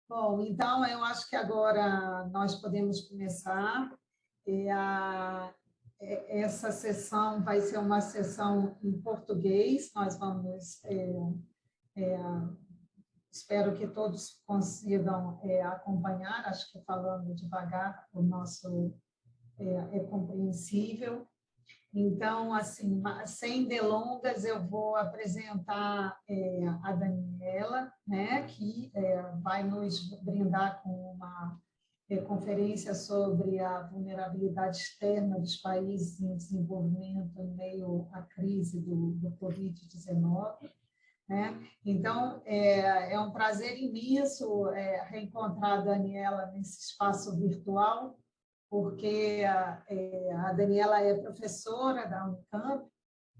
Bom, então eu acho que agora nós podemos começar. Essa sessão vai ser uma sessão em português. Nós vamos, espero que todos consigam acompanhar. Acho que falando devagar, o nosso é compreensível. Então, assim, sem delongas, eu vou apresentar a Daniela, né, que vai nos brindar com uma conferência sobre a vulnerabilidade externa dos países em desenvolvimento em meio à crise do Covid-19. Né? Então, é um prazer imenso reencontrar a Daniela nesse espaço virtual, porque a Daniela é professora da Unicamp,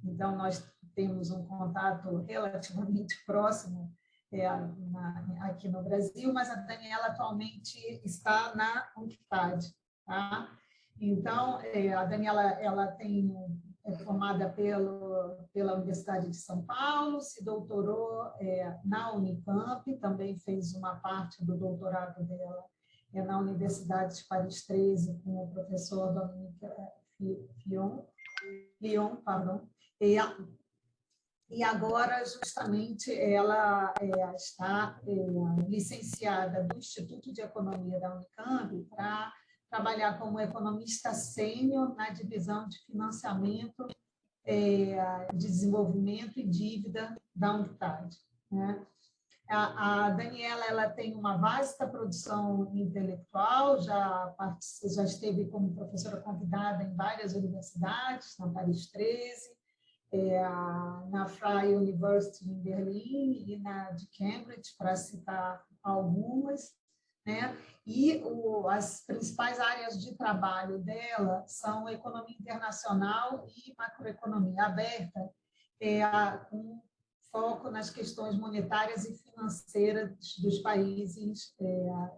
então nós temos um contato relativamente próximo aqui no Brasil, mas a Daniela atualmente está na UNCTAD. Tá? Então, a Daniela é formada pela Universidade de São Paulo, se doutorou na Unicamp, também fez uma parte do doutorado dela na Universidade de Paris 13, com o professor Dominique Lyon, pardon. E agora, justamente, ela está licenciada do Instituto de Economia da Unicamp para trabalhar como economista sênior na divisão de financiamento, desenvolvimento e dívida da UNCTAD. Né? A Daniela ela tem uma vasta produção intelectual, já esteve como professora convidada em várias universidades, na Paris 13, na Freie University em Berlim e na de Cambridge, para citar algumas. Né? E as principais áreas de trabalho dela são economia internacional e macroeconomia aberta, com foco nas questões monetárias e financeiras dos países em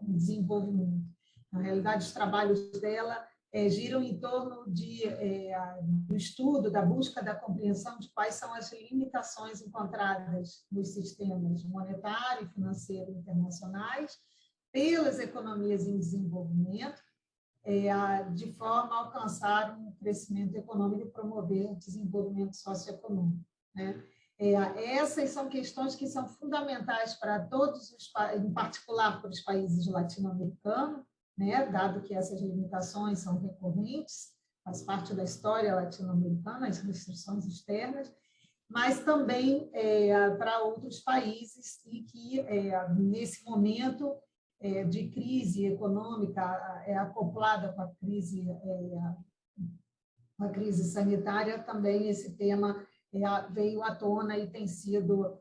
desenvolvimento. Na realidade, os trabalhos dela giram em torno do estudo, da busca da compreensão de quais são as limitações encontradas nos sistemas monetário e financeiro internacionais pelas economias em desenvolvimento, de forma a alcançar um crescimento econômico e promover o desenvolvimento socioeconômico. Né? Essas são questões que são fundamentais para todos os países, em particular para os países latino-americanos, né? Dado que essas limitações são recorrentes, faz parte da história latino-americana, as restrições externas, mas também para outros países e que, nesse momento de crise econômica, acoplada com a crise sanitária, também esse tema veio à tona e tem sido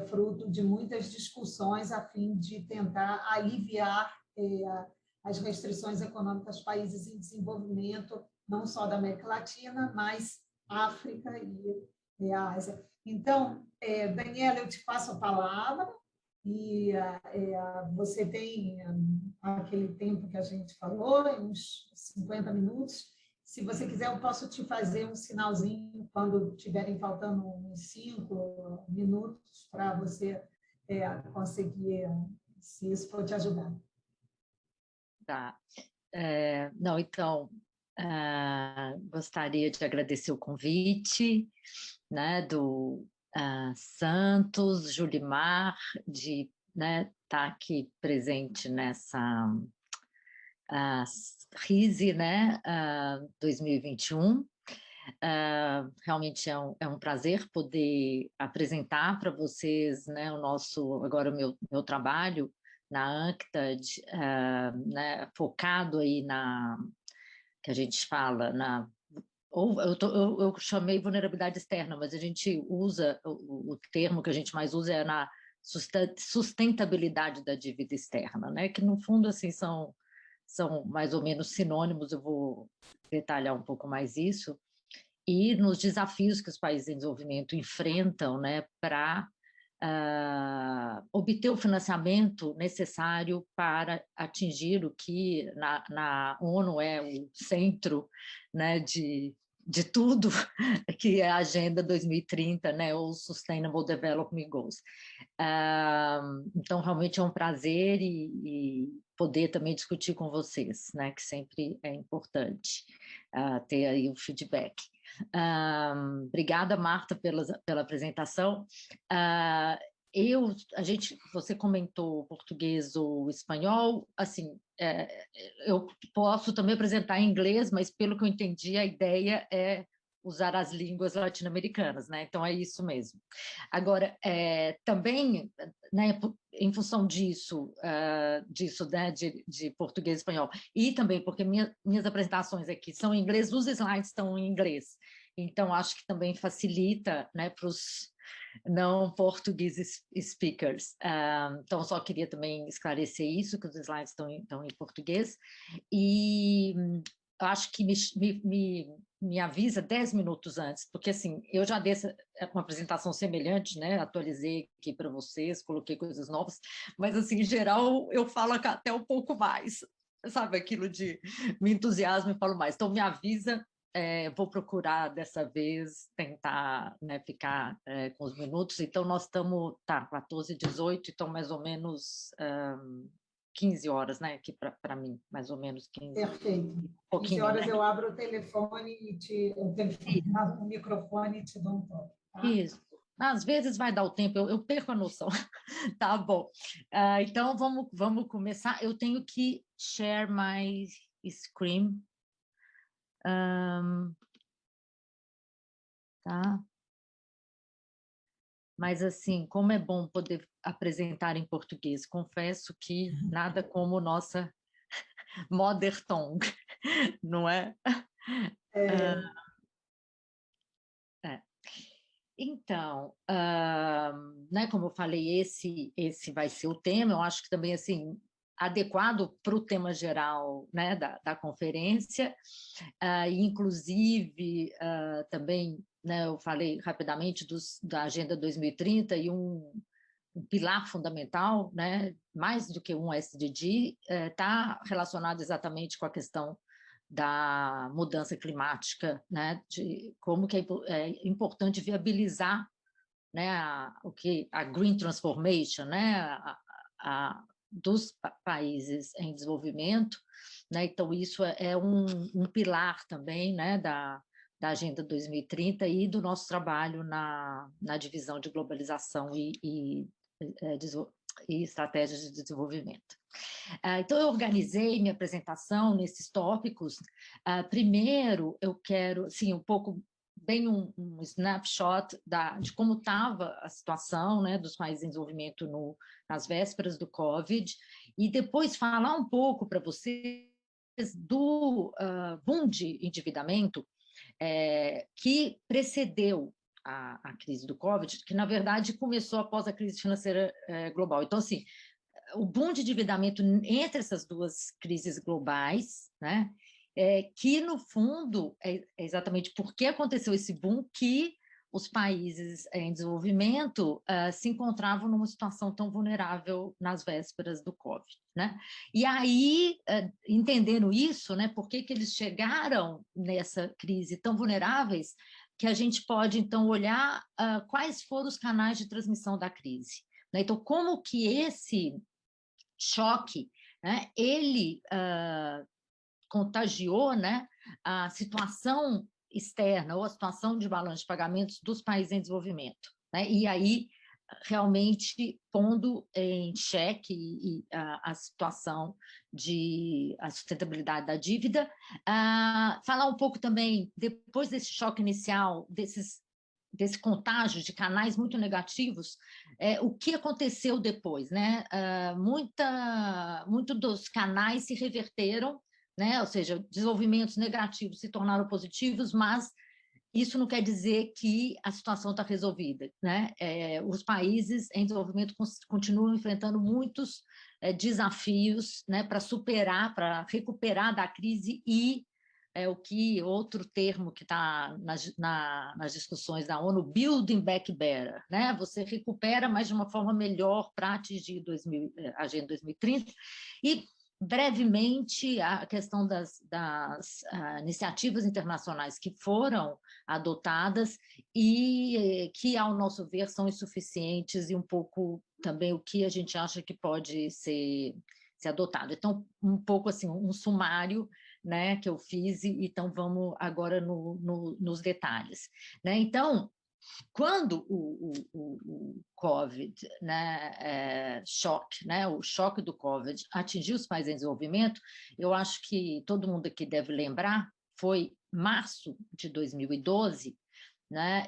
fruto de muitas discussões a fim de tentar aliviar as restrições econômicas dos países em desenvolvimento, não só da América Latina, mas África e a Ásia. Então, Daniela, eu te passo a palavra e você tem aquele tempo que a gente falou, uns 50 minutos. Se você quiser, eu posso te fazer um sinalzinho quando estiverem faltando uns 5 minutos para você conseguir, se isso for te ajudar. Tá. Não, então, gostaria de agradecer o convite, né, do Santos, Julimar, de estar aqui presente nessa RISE, né, 2021. Realmente é um prazer poder apresentar para vocês, né, agora o meu trabalho na UNCTAD, né, focado aí que a gente fala eu chamei vulnerabilidade externa, mas a gente usa, o termo que a gente mais usa é na sustentabilidade da dívida externa, né, que no fundo assim são mais ou menos sinônimos. Eu vou detalhar um pouco mais isso, e nos desafios que os países em desenvolvimento enfrentam, né, para obter o financiamento necessário para atingir o que na ONU é o centro, né, de tudo que é a Agenda 2030, né, ou Sustainable Development Goals. Então, realmente é um prazer e poder também discutir com vocês, né, que sempre é importante ter aí o feedback. Obrigada, Marta, pela apresentação. Você comentou o português ou o espanhol, assim, eu posso também apresentar em inglês, mas pelo que eu entendi, a ideia é usar as línguas latino-americanas, né? Então é isso mesmo. Agora, também, né, em função disso, né, de português e espanhol, e também porque minhas apresentações aqui são em inglês, os slides estão em inglês, então acho que também facilita, né, para os não portugueses speakers. Então, só queria também esclarecer isso, que os slides estão em português, e acho que me avisa 10 minutos antes, porque assim, eu já dei uma apresentação semelhante, né? Atualizei aqui para vocês, coloquei coisas novas, mas assim, em geral, eu falo até um pouco mais, sabe? Aquilo de me entusiasmo e falo mais. Então, me avisa. Vou procurar dessa vez tentar, né, ficar com os minutos. Então, nós estamos, 14h18, então mais ou menos 15 horas, né, aqui para mim, mais ou menos 15. Perfeito. Pouquinho, 15 horas, né? eu abro o telefone o microfone e te dou um toque. Tá? Isso. Às vezes vai dar o tempo, eu perco a noção. Tá bom. Então, vamos começar. Eu tenho que share my screen. Tá? Mas, assim, como é bom poder apresentar em português. Confesso que nada como nossa mother tongue, não é? Então, né, como eu falei, esse vai ser o tema. Eu acho que também, assim, adequado para o tema geral, né, da conferência, inclusive também, né, eu falei rapidamente da Agenda 2030 e um pilar fundamental, né, mais do que um SDG, está relacionado exatamente com a questão da mudança climática, né, de como que é importante viabilizar, né, a green transformation, né, dos países em desenvolvimento, né? Então isso é um pilar também, né, da Agenda 2030 e do nosso trabalho na divisão de globalização e estratégias de desenvolvimento. Então, eu organizei minha apresentação nesses tópicos. Primeiro, eu quero, assim, um pouco, bem um snapshot de como estava a situação, né, dos países em desenvolvimento nas vésperas do Covid, e depois falar um pouco para vocês do boom de endividamento que precedeu a crise do Covid, que, na verdade, começou após a crise financeira global. Então, assim, o boom de endividamento entre essas duas crises globais, né, que, no fundo, é exatamente porque aconteceu esse boom que os países em desenvolvimento se encontravam numa situação tão vulnerável nas vésperas do Covid, né? E aí, entendendo isso, né, por que eles chegaram nessa crise tão vulneráveis, que a gente pode, então, olhar quais foram os canais de transmissão da crise, né? Então, como que esse choque, né, ele contagiou, né, a situação externa ou a situação de balanço de pagamentos dos países em desenvolvimento, né? E aí realmente pondo em xeque a situação a sustentabilidade da dívida. Falar um pouco também, depois desse choque inicial, desse contágio de canais muito negativos, o que aconteceu depois, né? Muito dos canais se reverteram, né? Ou seja, desenvolvimentos negativos se tornaram positivos, mas isso não quer dizer que a situação está resolvida, né? Os países em desenvolvimento continuam enfrentando muitos desafios, né, para superar, para recuperar da crise e outro termo que está nas discussões da ONU, Building Back Better, né? Você recupera, mas de uma forma melhor para atingir a Agenda 2030. E brevemente, a questão das iniciativas internacionais que foram adotadas e que, ao nosso ver, são insuficientes e um pouco também o que a gente acha que pode ser adotado. Então, um pouco assim, um sumário, né, que eu fiz, e então vamos agora nos detalhes. Né? Então, quando o COVID, né, choque, né, o choque do COVID atingiu os países em desenvolvimento, eu acho que todo mundo aqui deve lembrar, foi março de 2012, né,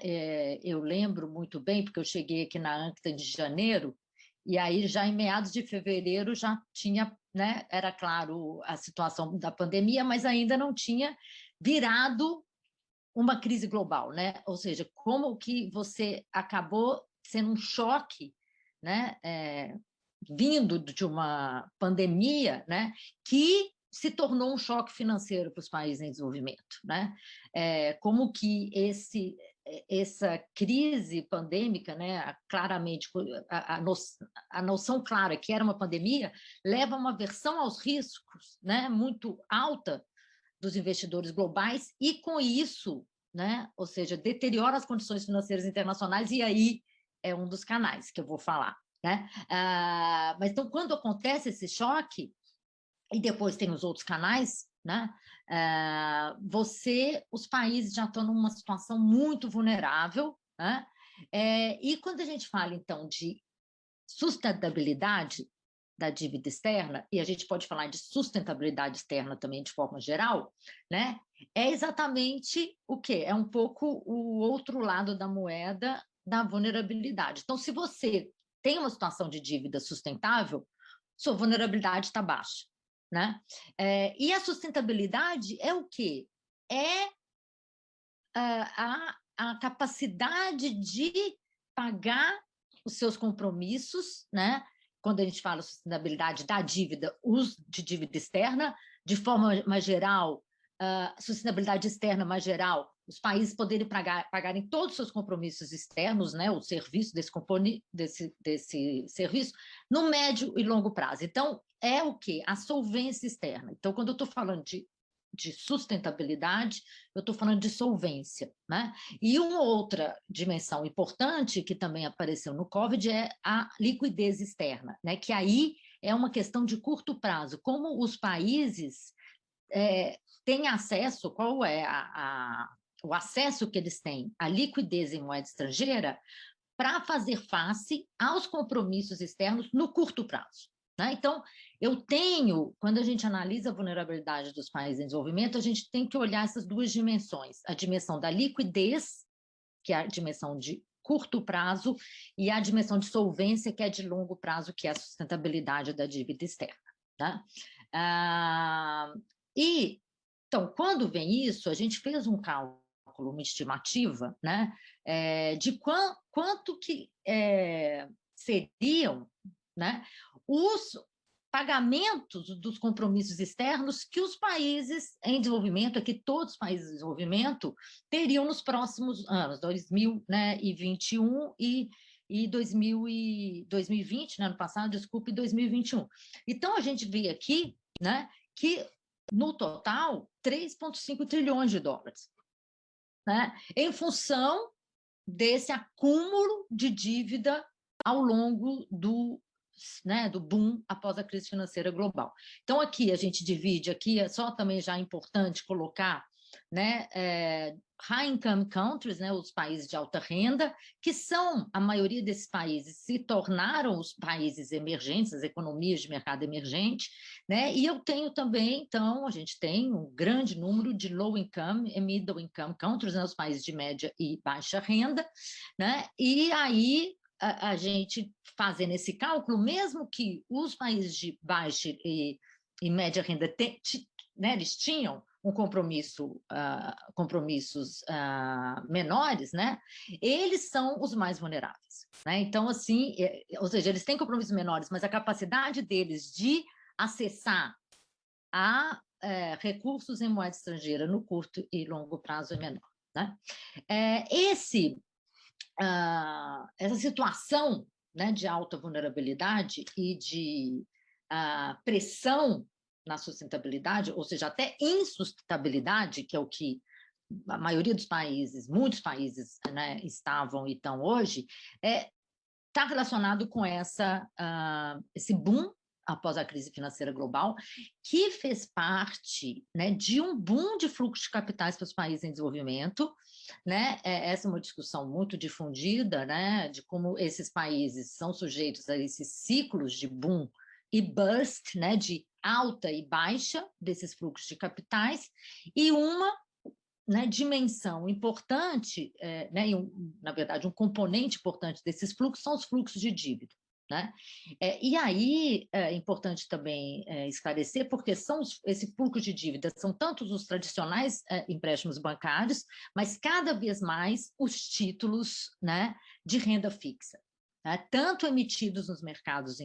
eu lembro muito bem, porque eu cheguei aqui na ANCTA de janeiro, e aí já em meados de fevereiro já tinha, né, era claro a situação da pandemia, mas ainda não tinha virado uma crise global, né? Ou seja, como que você acabou sendo um choque, né? Vindo de uma pandemia, né? Que se tornou um choque financeiro para os países em desenvolvimento, né? Como que essa crise pandêmica, né? Claramente a noção clara que era uma pandemia leva a uma aversão aos riscos, né? Muito alta dos investidores globais e, com isso, né, ou seja, deteriora as condições financeiras internacionais, e aí é um dos canais que eu vou falar. Né? Mas, então, quando acontece esse choque, e depois tem os outros canais, né, os países já estão numa situação muito vulnerável, né? E quando a gente fala, então, de sustentabilidade da dívida externa, e a gente pode falar de sustentabilidade externa também de forma geral, né? É exatamente o quê? É um pouco o outro lado da moeda da vulnerabilidade. Então, se você tem uma situação de dívida sustentável, sua vulnerabilidade está baixa, né? E a sustentabilidade é o quê? É a capacidade de pagar os seus compromissos, né? Quando a gente fala sustentabilidade da dívida, uso de dívida externa, de forma mais geral, sustentabilidade externa mais geral, os países poderem pagarem todos os seus compromissos externos, né, o serviço desse serviço, no médio e longo prazo. Então, é o quê? A solvência externa. Então, quando eu estou falando de sustentabilidade, eu estou falando de solvência. Né? E uma outra dimensão importante que também apareceu no COVID é a liquidez externa, né? Que aí é uma questão de curto prazo. Como os países têm acesso, qual é o acesso que eles têm à liquidez em moeda estrangeira para fazer face aos compromissos externos no curto prazo. Né? Então, quando a gente analisa a vulnerabilidade dos países em desenvolvimento, a gente tem que olhar essas duas dimensões, a dimensão da liquidez, que é a dimensão de curto prazo, e a dimensão de solvência, que é de longo prazo, que é a sustentabilidade da dívida externa. Tá? Então, quando vem isso, a gente fez um cálculo, uma estimativa, né, de quanto que seriam, né, os pagamentos dos compromissos externos que os países em desenvolvimento, aqui todos os países em desenvolvimento, teriam nos próximos anos, 2021 e 2020, né, ano passado, desculpe, 2021. Então, a gente vê aqui, né, que, no total, 3,5 trilhões de dólares, né, em função desse acúmulo de dívida ao longo do boom após a crise financeira global. Então, aqui a gente divide, aqui é só também já importante colocar, né, high income countries, né, os países de alta renda, que são, a maioria desses países se tornaram os países emergentes, as economias de mercado emergente, né, e eu tenho também, então, a gente tem um grande número de low income e middle income countries, né, os países de média e baixa renda, né, e aí a gente fazendo esse cálculo, mesmo que os países de baixa e média renda né, eles tinham um compromissos menores, né, eles são os mais vulneráveis. Né? Então, assim, ou seja, eles têm compromissos menores, mas a capacidade deles de acessar a recursos em moeda estrangeira no curto e longo prazo é menor. Né? Essa situação, né, de alta vulnerabilidade e de pressão na sustentabilidade, ou seja, até insustentabilidade, que é o que a maioria dos países, muitos países, né, estavam e estão hoje, está relacionado com esse boom após a crise financeira global, que fez parte, né, de um boom de fluxo de capitais para os países em desenvolvimento, né? Essa é uma discussão muito difundida, né, de como esses países são sujeitos a esses ciclos de boom e bust, né, de alta e baixa desses fluxos de capitais, e uma, né, dimensão importante, né, na verdade, um componente importante desses fluxos são os fluxos de dívida. Né? E aí é importante também esclarecer, porque esse fluxo de dívida são tantos os tradicionais empréstimos bancários, mas cada vez mais os títulos, né, de renda fixa. Né? Tanto emitidos nos mercados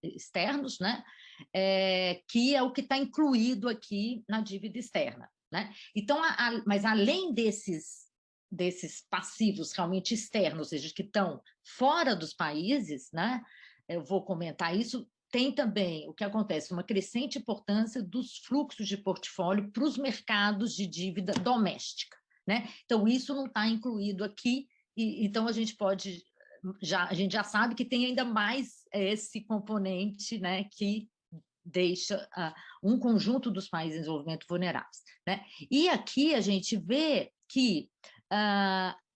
externos, né? Que é o que está incluído aqui na dívida externa. Né? Então, mas além desses passivos realmente externos, ou seja, que estão fora dos países, né? Eu vou comentar isso. Tem também o que acontece, uma crescente importância dos fluxos de portfólio para os mercados de dívida doméstica. Né? Então, isso não está incluído aqui, então a gente já sabe que tem ainda mais esse componente, né, que deixa um conjunto dos países em desenvolvimento vulneráveis. Né? E aqui a gente vê que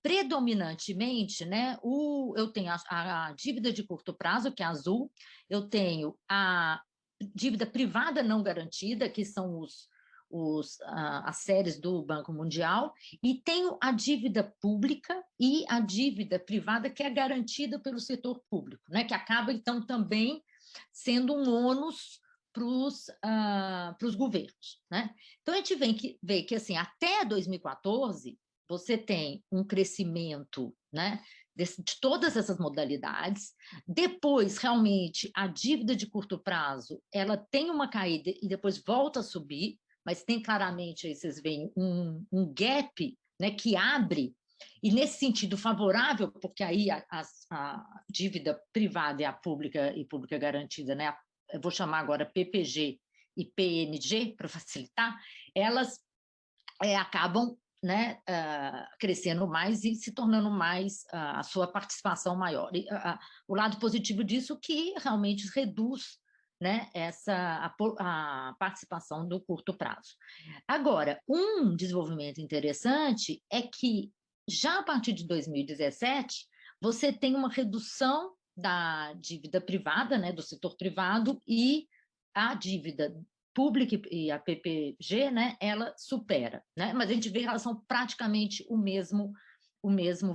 predominantemente, né, eu tenho a dívida de curto prazo, que é azul, eu tenho a dívida privada não garantida, que são as séries do Banco Mundial, e tenho a dívida pública e a dívida privada, que é garantida pelo setor público, né, que acaba, então, também sendo um ônus para os governos. Né? Então, a gente vê que assim, até 2014, você tem um crescimento, né, de todas essas modalidades. Depois, realmente, a dívida de curto prazo, ela tem uma caída e depois volta a subir, mas tem claramente, aí vocês veem, um gap, né, que abre, e nesse sentido favorável, porque aí a dívida privada e pública garantida, né, eu vou chamar agora PPG e PNG, para facilitar, elas acabam, né, crescendo mais e se tornando mais a sua participação maior. E, o lado positivo disso é que realmente reduz, né, a participação do curto prazo. Agora, um desenvolvimento interessante é que, já a partir de 2017, você tem uma redução da dívida privada, né, do setor privado, e a dívida pública e a PPG, né, ela supera, né? Mas a gente vê que elas são praticamente o mesmo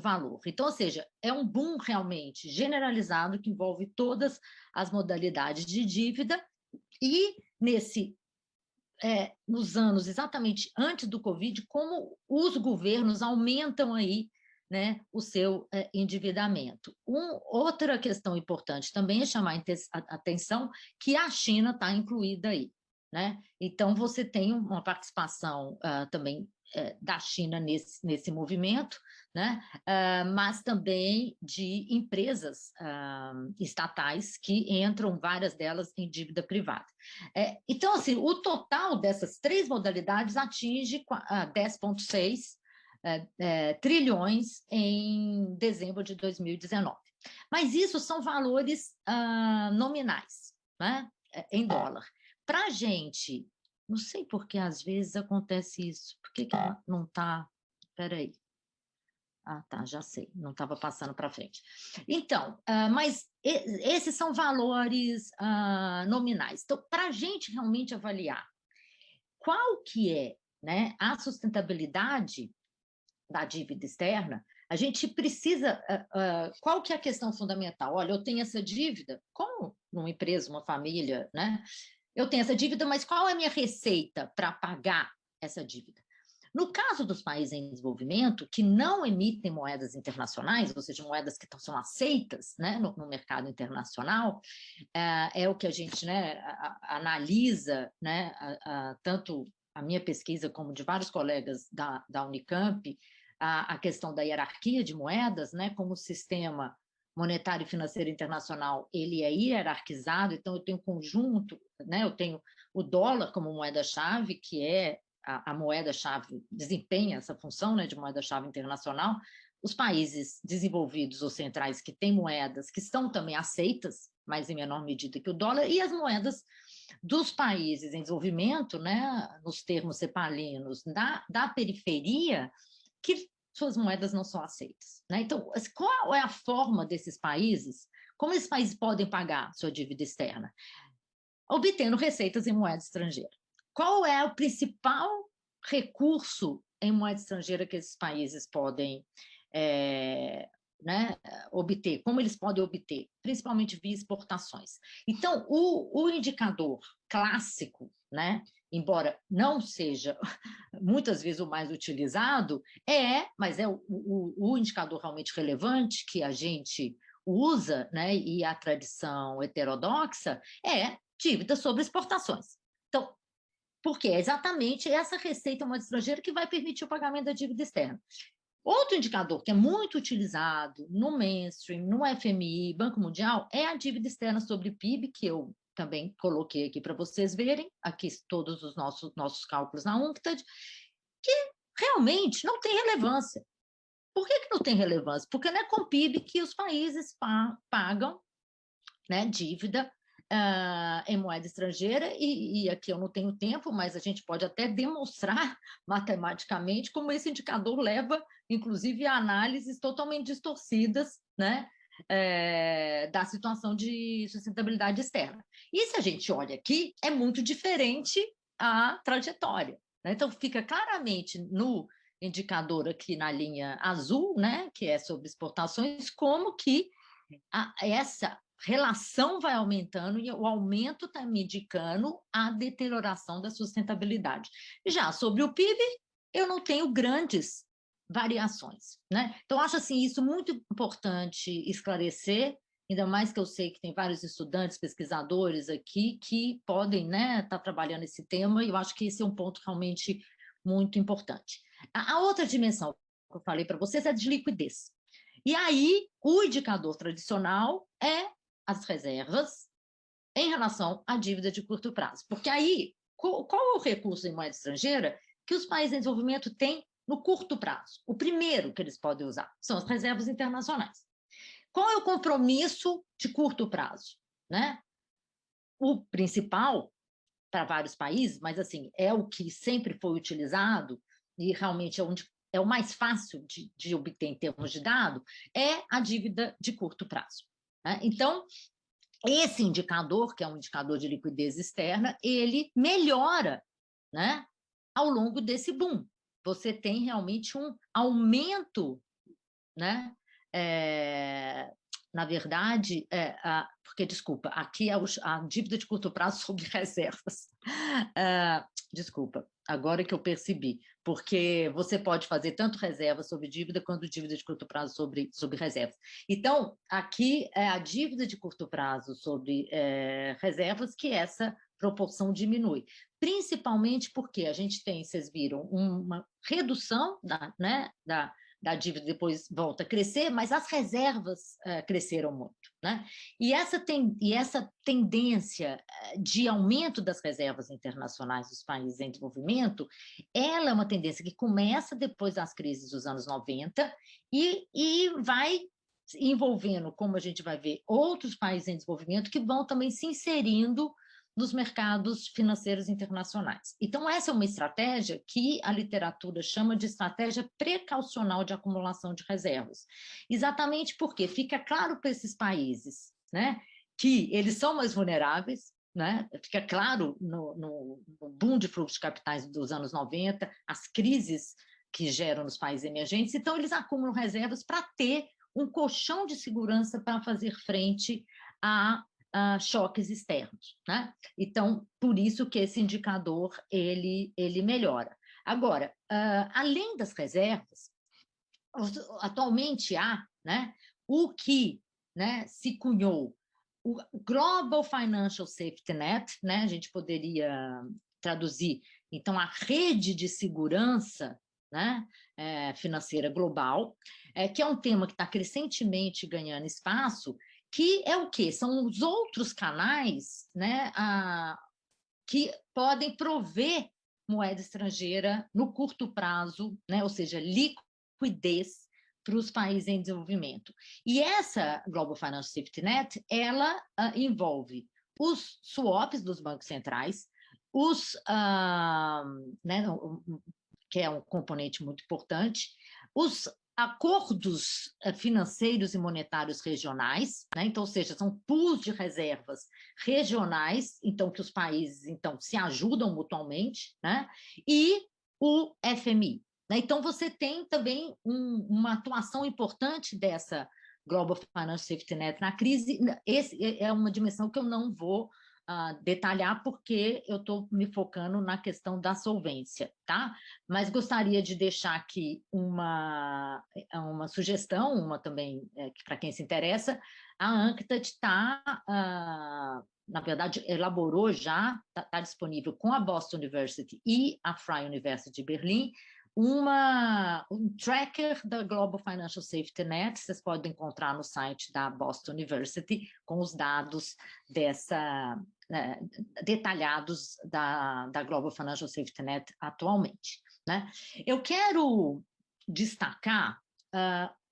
valor. Então, ou seja, é um boom realmente generalizado que envolve todas as modalidades de dívida, e nos anos exatamente antes do Covid, como os governos aumentam aí, né, o seu endividamento. Outra questão importante também é chamar a atenção que a China está incluída aí. Né? Então, você tem uma participação também da China nesse movimento, né? Mas também de empresas estatais que entram, várias delas, em dívida privada. Então, assim, o total dessas três modalidades atinge 10,6 trilhões em dezembro de 2019. Mas isso são valores nominais, né? Em dólar. Para a gente, não sei por que às vezes acontece isso. Por que não está... Espera aí. Ah, tá, já sei. Não estava passando para frente. Então, mas esses são valores nominais. Então, para a gente realmente avaliar qual que é, né, a sustentabilidade da dívida externa, a gente precisa... qual que é a questão fundamental? Olha, eu tenho essa dívida, como numa empresa, uma família, né? Eu tenho essa dívida, mas qual é a minha receita para pagar essa dívida? No caso dos países em desenvolvimento, que não emitem moedas internacionais, ou seja, moedas que são aceitas, né, no mercado internacional, é o que a gente, né, analisa, né, tanto a minha pesquisa como de vários colegas da Unicamp, a questão da hierarquia de moedas, né, como sistema monetário e financeiro internacional, ele é hierarquizado, então eu tenho um conjunto, né? Eu tenho o dólar como moeda-chave, que é a moeda-chave, desempenha essa função, né, de moeda-chave internacional. Os países desenvolvidos ou centrais que têm moedas que são também aceitas, mas em menor medida que o dólar, e as moedas dos países em desenvolvimento, né, nos termos cepalinos, da periferia, que suas moedas não são aceitas, né? Então, qual é a forma desses países? Como esses países podem pagar sua dívida externa? Obtendo receitas em moeda estrangeira. Qual é o principal recurso em moeda estrangeira que esses países podem né, obter? Como eles podem obter? Principalmente via exportações. Então, o indicador clássico, né, embora não seja muitas vezes o mais utilizado, mas é o indicador realmente relevante que a gente usa, né, e a tradição heterodoxa, é dívida sobre exportações. Então, porque é exatamente essa receita moeda estrangeira que vai permitir o pagamento da dívida externa. Outro indicador que é muito utilizado no mainstream, no FMI, Banco Mundial, é a dívida externa sobre PIB, que eu também coloquei aqui para vocês verem, aqui todos os nossos cálculos na UNCTAD, que realmente não tem relevância. Por que não tem relevância? Porque não é com o PIB que os países pagam, né, dívida em moeda estrangeira, e aqui eu não tenho tempo, mas a gente pode até demonstrar matematicamente como esse indicador leva, inclusive, a análises totalmente distorcidas, né, da situação de sustentabilidade externa. E se a gente olha aqui, é muito diferente a trajetória, né? Então, fica claramente no indicador aqui na linha azul, né, que é sobre exportações, como que essa relação vai aumentando e o aumento está indicando a deterioração da sustentabilidade. Já sobre o PIB, eu não tenho grandes variações, né? Então, acho assim, isso muito importante esclarecer, ainda mais que eu sei que tem vários estudantes, pesquisadores aqui que podem, né, estar trabalhando esse tema, e eu acho que esse é um ponto realmente muito importante. A outra dimensão que eu falei para vocês é a de liquidez. E aí, o indicador tradicional é as reservas em relação à dívida de curto prazo. Porque aí, qual é o recurso em moeda estrangeira que os países em desenvolvimento têm no curto prazo? O primeiro que eles podem usar são as reservas internacionais. Qual é o compromisso de curto prazo, né? O principal para vários países, mas assim, é o que sempre foi utilizado e realmente é o mais fácil de obter em termos de dado, é a dívida de curto prazo, né? Então, esse indicador, que é um indicador de liquidez externa, ele melhora, né, ao longo desse boom. Você tem realmente um aumento, né, na verdade, porque, desculpa, aqui é a dívida de curto prazo sobre reservas. Desculpa, agora que eu percebi, porque você pode fazer tanto reserva sobre dívida quanto dívida de curto prazo sobre reservas. Então, aqui é a dívida de curto prazo sobre reservas que essa proporção diminui. Principalmente porque a gente tem, vocês viram, uma redução da dívida, depois volta a crescer, mas as reservas cresceram muito, né? E essa tendência de aumento das reservas internacionais dos países em desenvolvimento, ela é uma tendência que começa depois das crises dos anos 90 e vai envolvendo, como a gente vai ver, outros países em desenvolvimento que vão também se inserindo nos mercados financeiros internacionais. Então, essa é uma estratégia que a literatura chama de estratégia precaucional de acumulação de reservas. Exatamente porque fica claro para esses países, né, que eles são mais vulneráveis, né? Fica claro no boom de fluxo de capitais dos anos 90, as crises que geram nos países emergentes, então eles acumulam reservas para ter um colchão de segurança para fazer frente a choques externos, né? Então, por isso que esse indicador, ele melhora. Agora, além das reservas, atualmente há, né, o que, né, se cunhou o Global Financial Safety Net, né, a gente poderia traduzir, então, a rede de segurança, né, financeira global, que é um tema que está crescentemente ganhando espaço, que é o quê? São os outros canais, né, que podem prover moeda estrangeira no curto prazo, né, ou seja, liquidez para os países em desenvolvimento. E essa Global Financial Safety Net, ela envolve os swaps dos bancos centrais, né, que é um componente muito importante, os acordos financeiros e monetários regionais, né? Então, ou seja, são pools de reservas regionais, então que os países então se ajudam mutuamente, né? E o FMI, né? Então você tem também uma atuação importante dessa Global Financial Safety Net na crise. Esse é uma dimensão que eu não vou detalhar, porque eu estou me focando na questão da solvência, tá? Mas gostaria de deixar aqui uma sugestão, uma também, para quem se interessa. A ANCTAD está, na verdade, elaborou já, está disponível com a Boston University e a Freie University de Berlim, um tracker da Global Financial Safety Net. Vocês podem encontrar no site da Boston University com os dados detalhados da Global Financial Safety Net atualmente, né? Eu quero destacar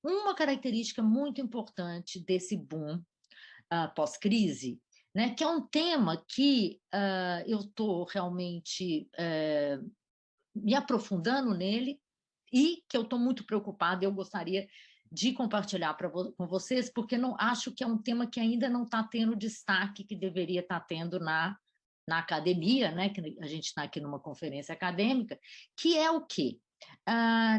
uma característica muito importante desse boom pós-crise, né? Que é um tema que eu estou realmente me aprofundando nele e que eu estou muito preocupada. Eu gostaria de compartilhar com vocês, porque não acho que é um tema que ainda não está tendo o destaque que deveria estar tendo na academia, né? Que a gente está aqui numa conferência acadêmica, que é o quê?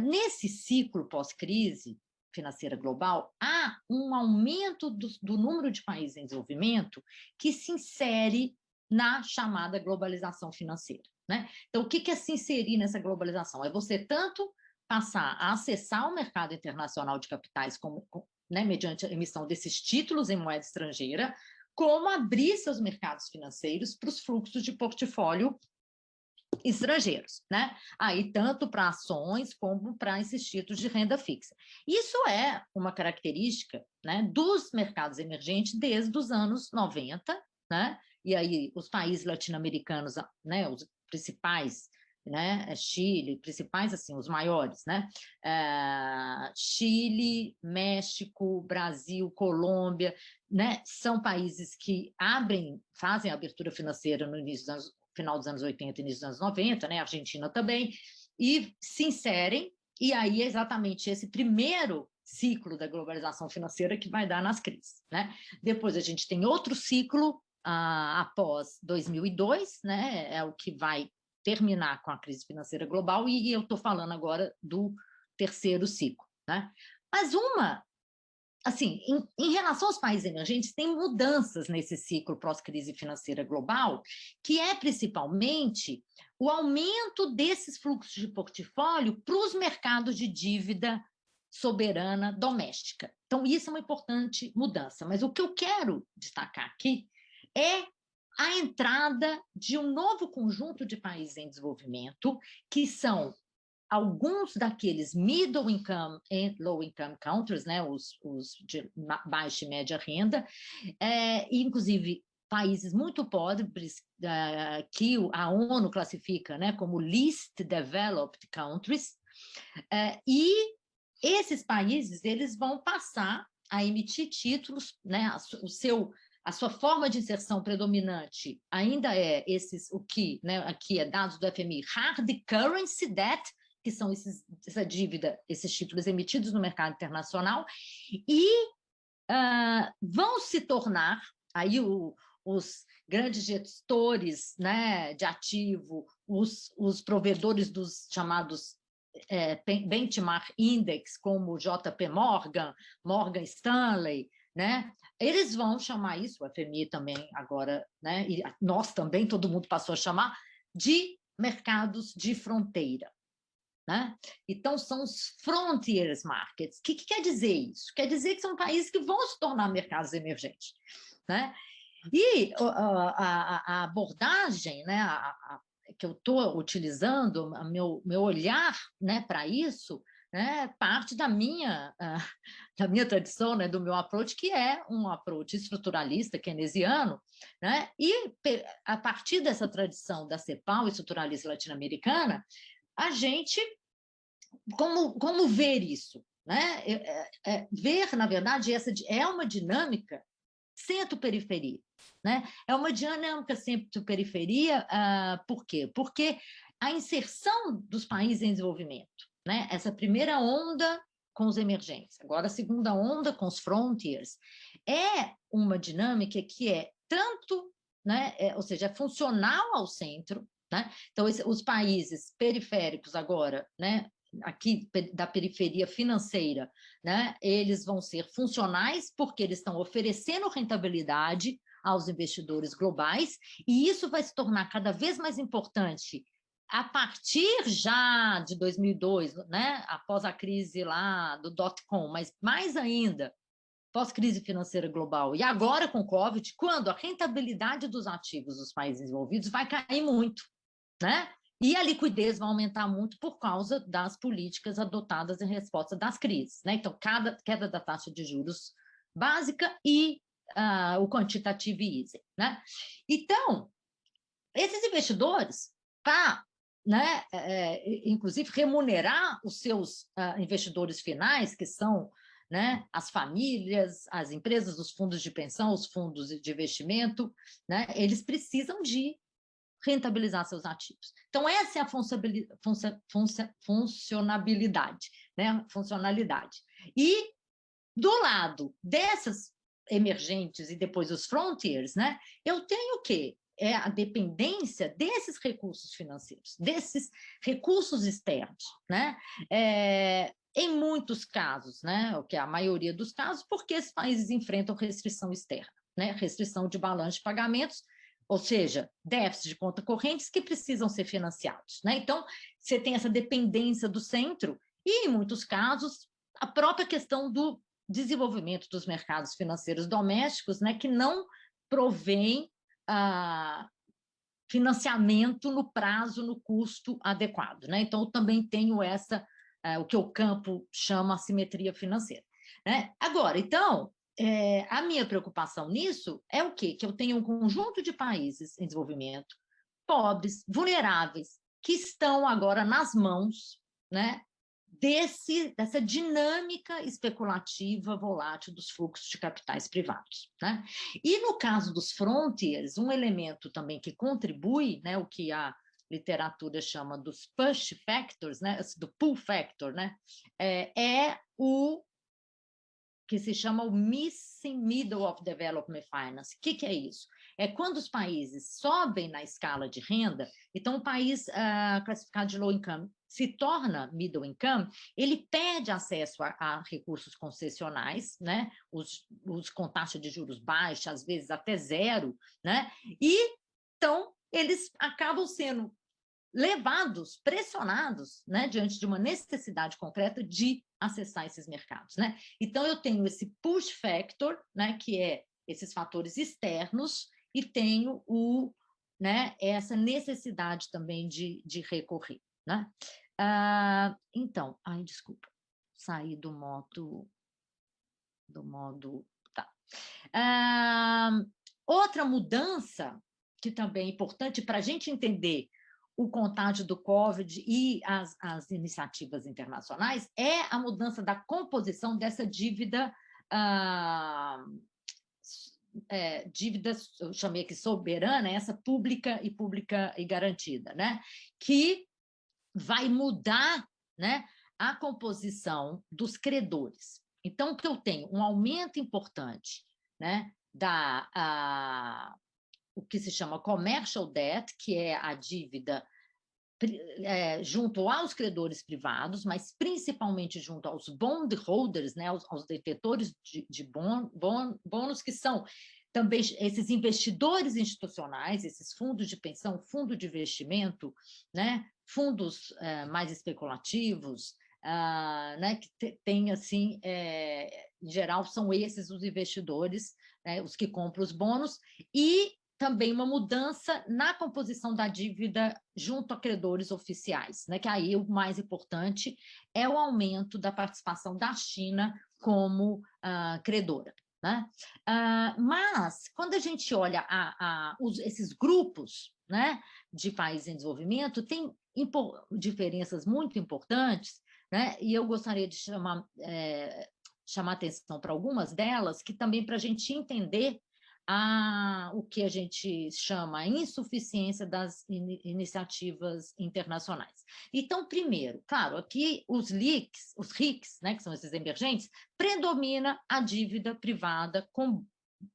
Nesse ciclo pós-crise financeira global, há um aumento do número de países em desenvolvimento que se insere na chamada globalização financeira, né? Então, o que é se inserir nessa globalização? É você tanto passar a acessar o mercado internacional de capitais, né, mediante a emissão desses títulos em moeda estrangeira, como abrir seus mercados financeiros para os fluxos de portfólio estrangeiros, né? Aí, tanto para ações como para esses títulos de renda fixa. Isso é uma característica, né, dos mercados emergentes desde os anos 90, né? E aí os países latino-americanos, né, os principais, né, Chile, principais assim, os maiores, né? Chile, México, Brasil, Colômbia, né? São países que fazem a abertura financeira no início dos final dos anos 80 e início dos anos 90, né? A Argentina também, e se inserem, e aí é exatamente esse primeiro ciclo da globalização financeira que vai dar nas crises, né? Depois a gente tem outro ciclo após 2002, né? É o que vai terminar com a crise financeira global, e eu estou falando agora do terceiro ciclo, né? Mas assim, em relação aos países emergentes, tem mudanças nesse ciclo pós-crise financeira global, que é principalmente o aumento desses fluxos de portfólio para os mercados de dívida soberana doméstica. Então, isso é uma importante mudança. Mas o que eu quero destacar aqui é a entrada de um novo conjunto de países em desenvolvimento, que são alguns daqueles middle income e low income countries, né, os de baixa e média renda, inclusive países muito pobres, que a ONU classifica, né, como least developed countries, e esses países eles vão passar a emitir títulos, né, a sua forma de inserção predominante ainda é o que, né, aqui é dados do FMI, hard currency debt, que são essa dívida, esses títulos emitidos no mercado internacional, e vão se tornar aí os grandes gestores, né, de ativo, os provedores dos chamados benchmark index, como o JP Morgan, Morgan Stanley, né? Eles vão chamar isso, o FMI também agora, né? E nós também, todo mundo passou a chamar de mercados de fronteira. Né? Então, são os frontiers markets. O que quer dizer isso? Quer dizer que são países que vão se tornar mercados emergentes. Né? E a abordagem, né, que eu estou utilizando, meu olhar, né, para isso, né, parte da minha tradição, né, do meu approach, que é um approach estruturalista keynesiano, né, e a partir dessa tradição da CEPAL, estruturalista latino-americana, a gente, como ver isso? Né? Ver, na verdade, essa é uma dinâmica centro-periferia. Né? É uma dinâmica centro-periferia, por quê? Porque a inserção dos países em desenvolvimento, né? Essa primeira onda com os emergentes, agora a segunda onda com os frontiers, é uma dinâmica que é tanto, né? Ou seja, é funcional ao centro, né? Então, os países periféricos agora, né? Aqui da periferia financeira, né? Eles vão ser funcionais porque eles estão oferecendo rentabilidade aos investidores globais, e isso vai se tornar cada vez mais importante a partir já de 2002, né? Após a crise lá do dot-com, mas mais ainda pós-crise financeira global, e agora com o Covid, quando a rentabilidade dos ativos dos países desenvolvidos vai cair muito, né? E a liquidez vai aumentar muito por causa das políticas adotadas em resposta das crises, né? Então, queda da taxa de juros básica e o quantitative easing, né? Então, esses investidores, para, né, inclusive, remunerar os seus investidores finais, que são, né, as famílias, as empresas, os fundos de pensão, os fundos de investimento, né, eles precisam de rentabilizar seus ativos. Então, essa é a funcionabilidade, né? Funcionalidade. E, do lado dessas emergentes e depois os frontiers, né? Eu tenho o quê? É a dependência desses recursos financeiros, desses recursos externos, né? Em muitos casos, né? O que é a maioria dos casos, porque esses países enfrentam restrição externa, né? Restrição de balanço de pagamentos, ou seja, déficit de conta correntes que precisam ser financiados, né? Então, você tem essa dependência do centro e, em muitos casos, a própria questão do desenvolvimento dos mercados financeiros domésticos, né, que não provém financiamento no prazo, no custo adequado, né? Então, eu também tenho o que o campo chama assimetria financeira, né? Agora, então, a minha preocupação nisso é o quê? Que eu tenho um conjunto de países em desenvolvimento, pobres, vulneráveis, que estão agora nas mãos, né, dessa dinâmica especulativa volátil dos fluxos de capitais privados, né? E no caso dos frontiers, um elemento também que contribui, né, o que a literatura chama dos push factors, né, do pull factor, né, é o que se chama o Missing Middle of Development Finance. O que é isso? É quando os países sobem na escala de renda, então o país classificado de low income se torna middle income, ele perde acesso a recursos concessionais, né? Os com taxa de juros baixa, às vezes até zero, né? E então eles acabam sendo levados, pressionados, né, diante de uma necessidade concreta de acessar esses mercados, né? Então, eu tenho esse push factor, né, que é esses fatores externos, e tenho né, essa necessidade também de recorrer, né? Então, desculpa, saí do modo, tá. Outra mudança que também é importante para a gente entender o contágio do Covid e as iniciativas internacionais é a mudança da composição dessa dívida, dívida, eu chamei aqui soberana, essa pública e garantida, né? Que vai mudar, né, a composição dos credores. Então, o que eu tenho? Um aumento importante, né, o que se chama commercial debt, que é a dívida junto aos credores privados, mas principalmente junto aos bondholders, né, aos detetores de bônus, que são também esses investidores institucionais, esses fundos de pensão, fundo de investimento, né, fundos mais especulativos, né, que tem, assim, em geral, são esses os investidores, né, os que compram os bônus, e também uma mudança na composição da dívida junto a credores oficiais, né? Que aí o mais importante é o aumento da participação da China como credora. Né? Mas, quando a gente olha esses grupos, né, de países em desenvolvimento, tem diferenças muito importantes, né? E eu gostaria de chamar atenção para algumas delas, que também para a gente entender o que a gente chama a insuficiência das iniciativas internacionais. Então, primeiro, claro, aqui os RICs, né, que são esses emergentes, predomina a dívida privada com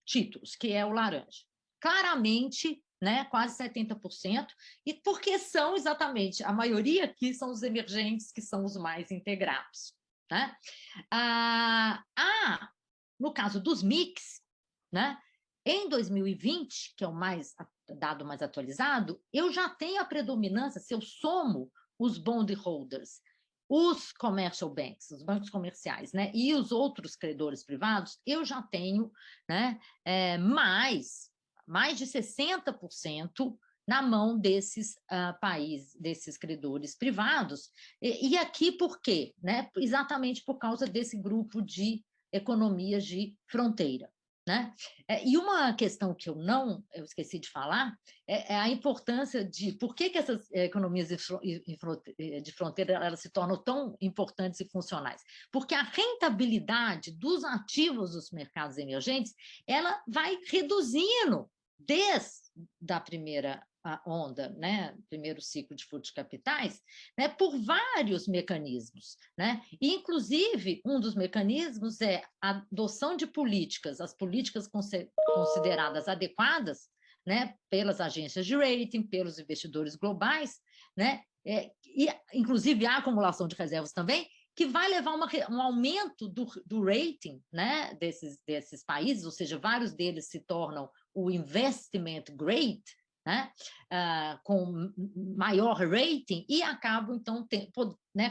títulos, que é o laranja. Claramente, né, quase 70%, e porque são exatamente, a maioria aqui são os emergentes que são os mais integrados. Né? No caso dos MICs, né, em 2020, que é o dado mais atualizado, eu já tenho a predominância, se eu somo os bondholders, os commercial banks, os bancos comerciais, né, e os outros credores privados, eu já tenho, né, mais de 60% na mão desses países, desses credores privados. E aqui por quê? Né? Exatamente por causa desse grupo de economias de fronteira. Né? E uma questão que eu esqueci de falar é a importância de por que essas economias de fronteira elas se tornam tão importantes e funcionais. Porque a rentabilidade dos ativos dos mercados emergentes ela vai reduzindo desde a primeira onda, né, primeiro ciclo de fluxo de capitais, né, por vários mecanismos, né? E, inclusive, um dos mecanismos é a adoção de políticas, as políticas consideradas adequadas, né, pelas agências de rating, pelos investidores globais, né, e, inclusive, a acumulação de reservas também, que vai levar um aumento do rating, né, desses países, ou seja, vários deles se tornam o investment grade, né, com maior rating, e acabam, então,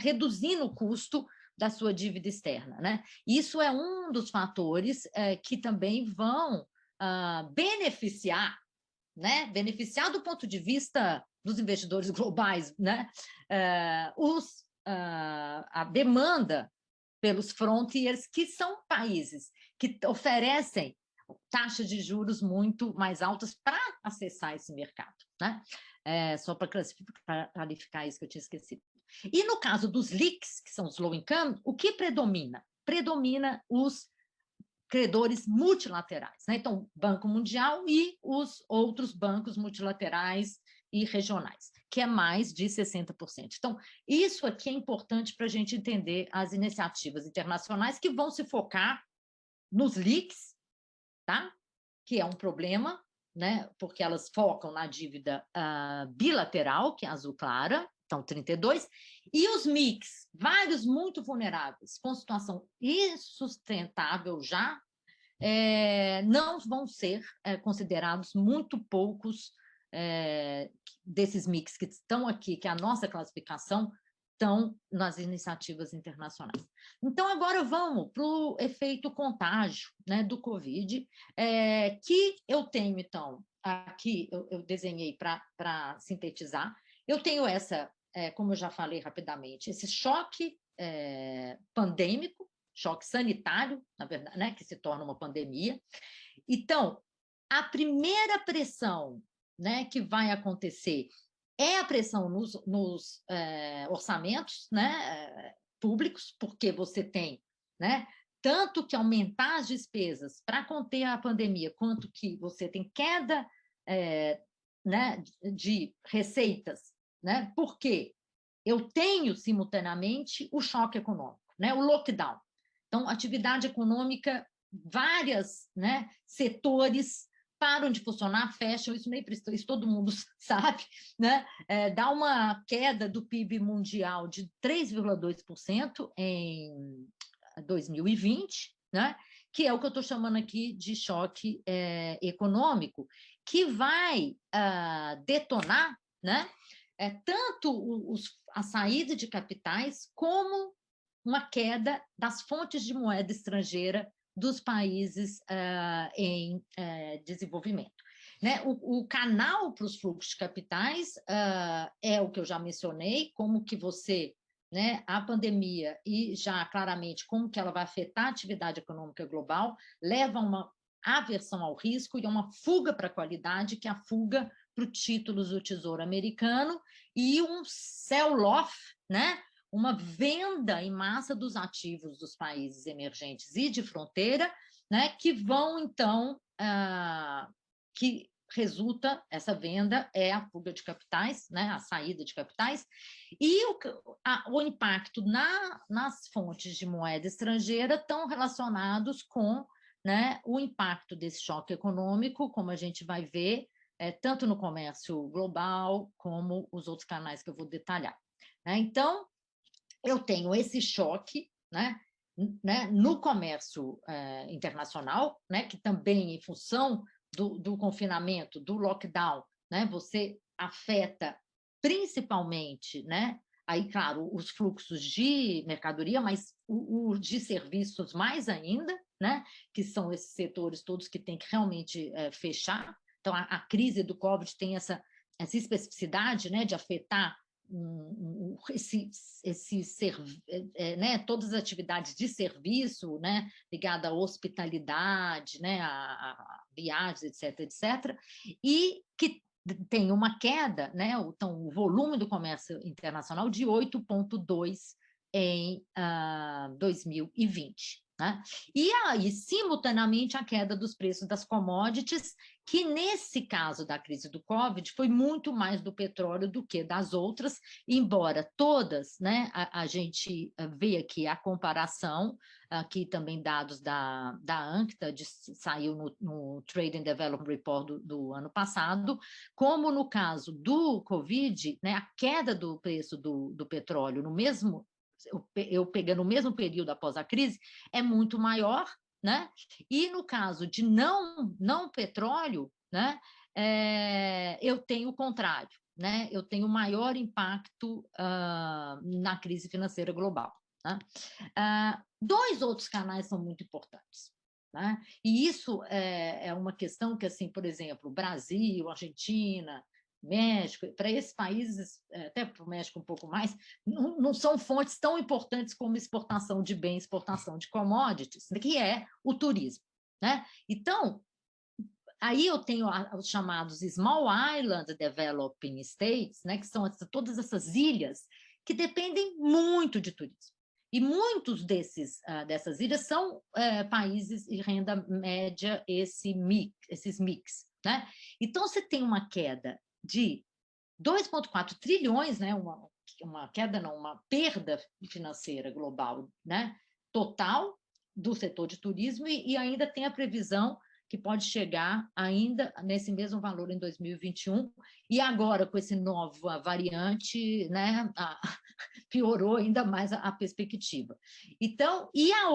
reduzindo o custo da sua dívida externa. Né? Isso é um dos fatores que também vão beneficiar, né, beneficiar do ponto de vista dos investidores globais, né, a demanda pelos frontiers, que são países que oferecem taxas de juros muito mais altas para acessar esse mercado. Né? Só para clarificar isso que eu tinha esquecido. E no caso dos LICs, que são os low income, o que predomina? Predomina os credores multilaterais. Né? Então, Banco Mundial e os outros bancos multilaterais e regionais, que é mais de 60%. Então, isso aqui é importante para a gente entender as iniciativas internacionais que vão se focar nos LICs, tá? Que é um problema, né? Porque elas focam na dívida bilateral, que é azul clara, então 32%, e os MICs, vários muito vulneráveis, com situação insustentável já, não vão ser considerados muito poucos desses MICs que estão aqui, que é a nossa classificação, estão nas iniciativas internacionais. Então, agora vamos para o efeito contágio, né, do Covid, que eu tenho, então, aqui eu desenhei para sintetizar. Eu tenho como eu já falei rapidamente, esse choque pandêmico, choque sanitário, na verdade, né, que se torna uma pandemia. Então, a primeira pressão, né, que vai acontecer é a pressão nos orçamentos, né, públicos, porque você tem, né, tanto que aumentar as despesas para conter a pandemia, quanto que você tem queda né, de receitas, né, porque eu tenho, simultaneamente, o choque econômico, né, o lockdown. Então, atividade econômica, vários, né, setores param de funcionar, fecham, isso todo mundo sabe, né? Dá uma queda do PIB mundial de 3,2% em 2020, né? Que é o que eu estou chamando aqui de choque econômico, que vai detonar, né? Tanto a saída de capitais como uma queda das fontes de moeda estrangeira dos países em desenvolvimento. né? O canal para os fluxos de capitais é o que eu já mencionei, como que você, né, a pandemia e já claramente como que ela vai afetar a atividade econômica global, leva a uma aversão ao risco e a uma fuga para a qualidade, que é a fuga para os títulos do Tesouro Americano, e um sell-off, né? Uma venda em massa dos ativos dos países emergentes e de fronteira, né? Que vão, então, que resulta, essa venda é a fuga de capitais, né? A saída de capitais, e o impacto nas fontes de moeda estrangeira estão relacionados com, né, o impacto desse choque econômico, como a gente vai ver, tanto no comércio global como os outros canais que eu vou detalhar. Né? Então, eu tenho esse choque, né, no comércio internacional, né, que também, em função do confinamento, do lockdown, né, você afeta principalmente, né, aí, claro, os fluxos de mercadoria, mas o de serviços mais ainda, né, que são esses setores todos que têm que realmente fechar. Então, a crise do Covid tem essa especificidade, né, de afetar né, todas as atividades de serviço, né, ligada à hospitalidade, né, a viagens, etc., e que tem uma queda, né, então, o volume do comércio internacional de 8,2% em 2020. Né? E aí, simultaneamente, a queda dos preços das commodities, que nesse caso da crise do Covid foi muito mais do petróleo do que das outras, embora todas, né, a gente vê aqui a comparação, aqui também dados da ANCTA, saiu no Trade and Development Report do ano passado, como no caso do Covid, né, a queda do preço do petróleo no mesmo eu pegando o mesmo período após a crise, é muito maior, né? E no caso de não petróleo, né, eu tenho o contrário, né? Eu tenho maior impacto na crise financeira global. Né? Dois outros canais são muito importantes. Né? E isso é uma questão que, assim, por exemplo, Brasil, Argentina, México, para esses países, até para o México um pouco mais, não são fontes tão importantes como exportação de bens, exportação de commodities, que é o turismo. Né? Então, aí eu tenho os chamados Small Island Developing States, né, que são todas essas ilhas que dependem muito de turismo. E muitos dessas ilhas são países de renda média, esses mix. Né? Então, você tem uma queda de 2,4 trilhões, né? uma queda, não, uma perda financeira global, né? Total do setor de turismo, e ainda tem a previsão que pode chegar ainda nesse mesmo valor em 2021, e agora com esse nova variante, né, piorou ainda mais a perspectiva. Então, e o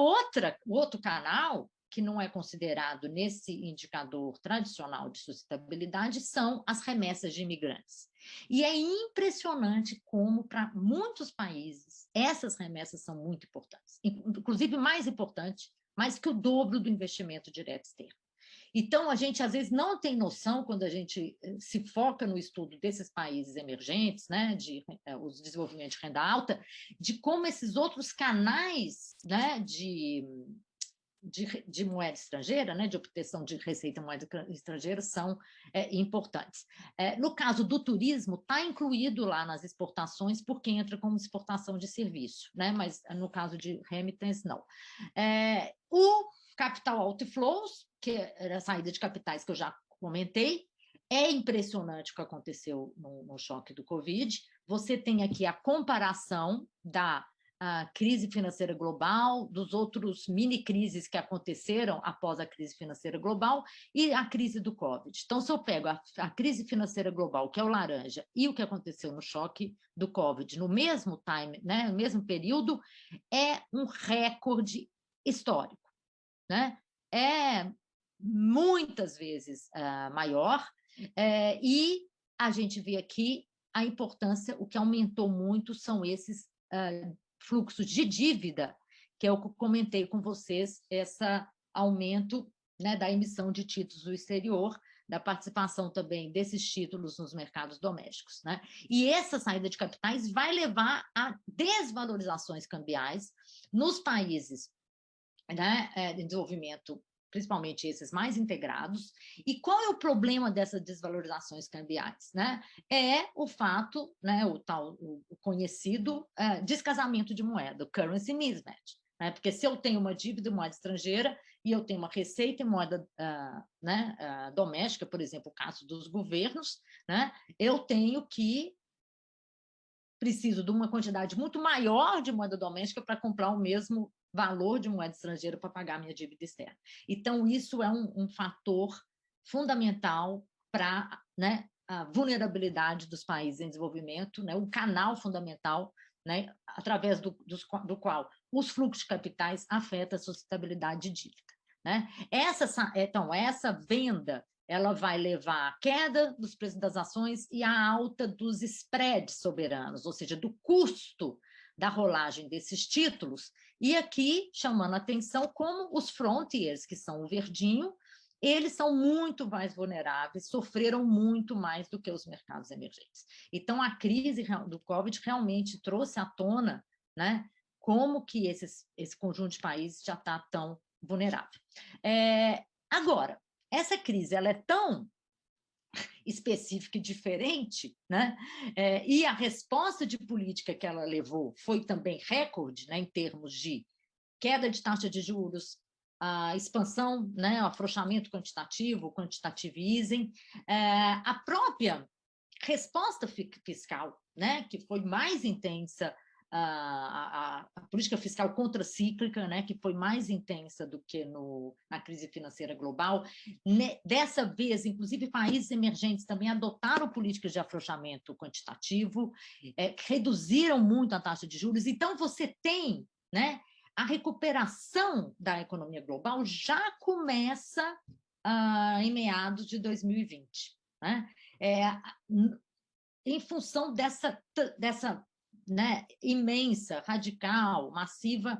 outro canal, que não é considerado nesse indicador tradicional de sustentabilidade, são as remessas de imigrantes. E é impressionante como, para muitos países, essas remessas são muito importantes, inclusive mais que o dobro do investimento direto externo. Então, a gente, às vezes, não tem noção, quando a gente se foca no estudo desses países emergentes, né, os desenvolvimento de renda alta, de como esses outros canais, né, de moeda estrangeira, né, de obtenção de receita em moeda estrangeira, são importantes. No caso do turismo, está incluído lá nas exportações, porque entra como exportação de serviço, né, mas no caso de remittance, não. O capital outflows, que era a saída de capitais que eu já comentei, é impressionante o que aconteceu no choque do Covid. Você tem aqui a comparação da crise financeira global, dos outros mini-crises que aconteceram após a crise financeira global e a crise do Covid. Então, se eu pego a crise financeira global, que é o laranja, e o que aconteceu no choque do Covid, no mesmo time, né, no mesmo período, é um recorde histórico. Né? É muitas vezes maior, e a gente vê aqui a importância, o que aumentou muito são esses fluxos de dívida, que eu comentei com vocês, esse aumento, né, da emissão de títulos do exterior, da participação também desses títulos nos mercados domésticos, né? E essa saída de capitais vai levar a desvalorizações cambiais nos países, né, de desenvolvimento, principalmente esses mais integrados. E qual é o problema dessas desvalorizações cambiais, né? É o fato, né, o conhecido descasamento de moeda, o currency mismatch, né? Porque se eu tenho uma dívida em moeda estrangeira e eu tenho uma receita em moeda doméstica, por exemplo, o caso dos governos, né, eu tenho que preciso de uma quantidade muito maior de moeda doméstica para comprar o mesmo valor de moeda estrangeira para pagar a minha dívida externa. Então, isso é um fator fundamental para, né, a vulnerabilidade dos países em desenvolvimento, né, um canal fundamental, né, através do qual os fluxos de capitais afetam a sustentabilidade de dívida, né? Então, essa venda ela vai levar à queda dos preços das ações e à alta dos spreads soberanos, ou seja, do custo da rolagem desses títulos. E aqui, chamando a atenção, como os frontiers, que são o verdinho, eles são muito mais vulneráveis, sofreram muito mais do que os mercados emergentes. Então, a crise do Covid realmente trouxe à tona, né, como que esse conjunto de países já está tão vulnerável. Agora, essa crise ela é tão específica e diferente, né? E a resposta de política que ela levou foi também recorde, né, em termos de queda de taxa de juros, a expansão, né, o afrouxamento quantitativo, o quantitative easing, a própria resposta fiscal, né, que foi mais intensa, a política fiscal contracíclica, né, que foi mais intensa do que na crise financeira global. Dessa vez, inclusive, países emergentes também adotaram políticas de afrouxamento quantitativo, reduziram muito a taxa de juros. Então, você tem, né, a recuperação da economia global já começa em meados de 2020, né? Em função dessa né, imensa, radical, massiva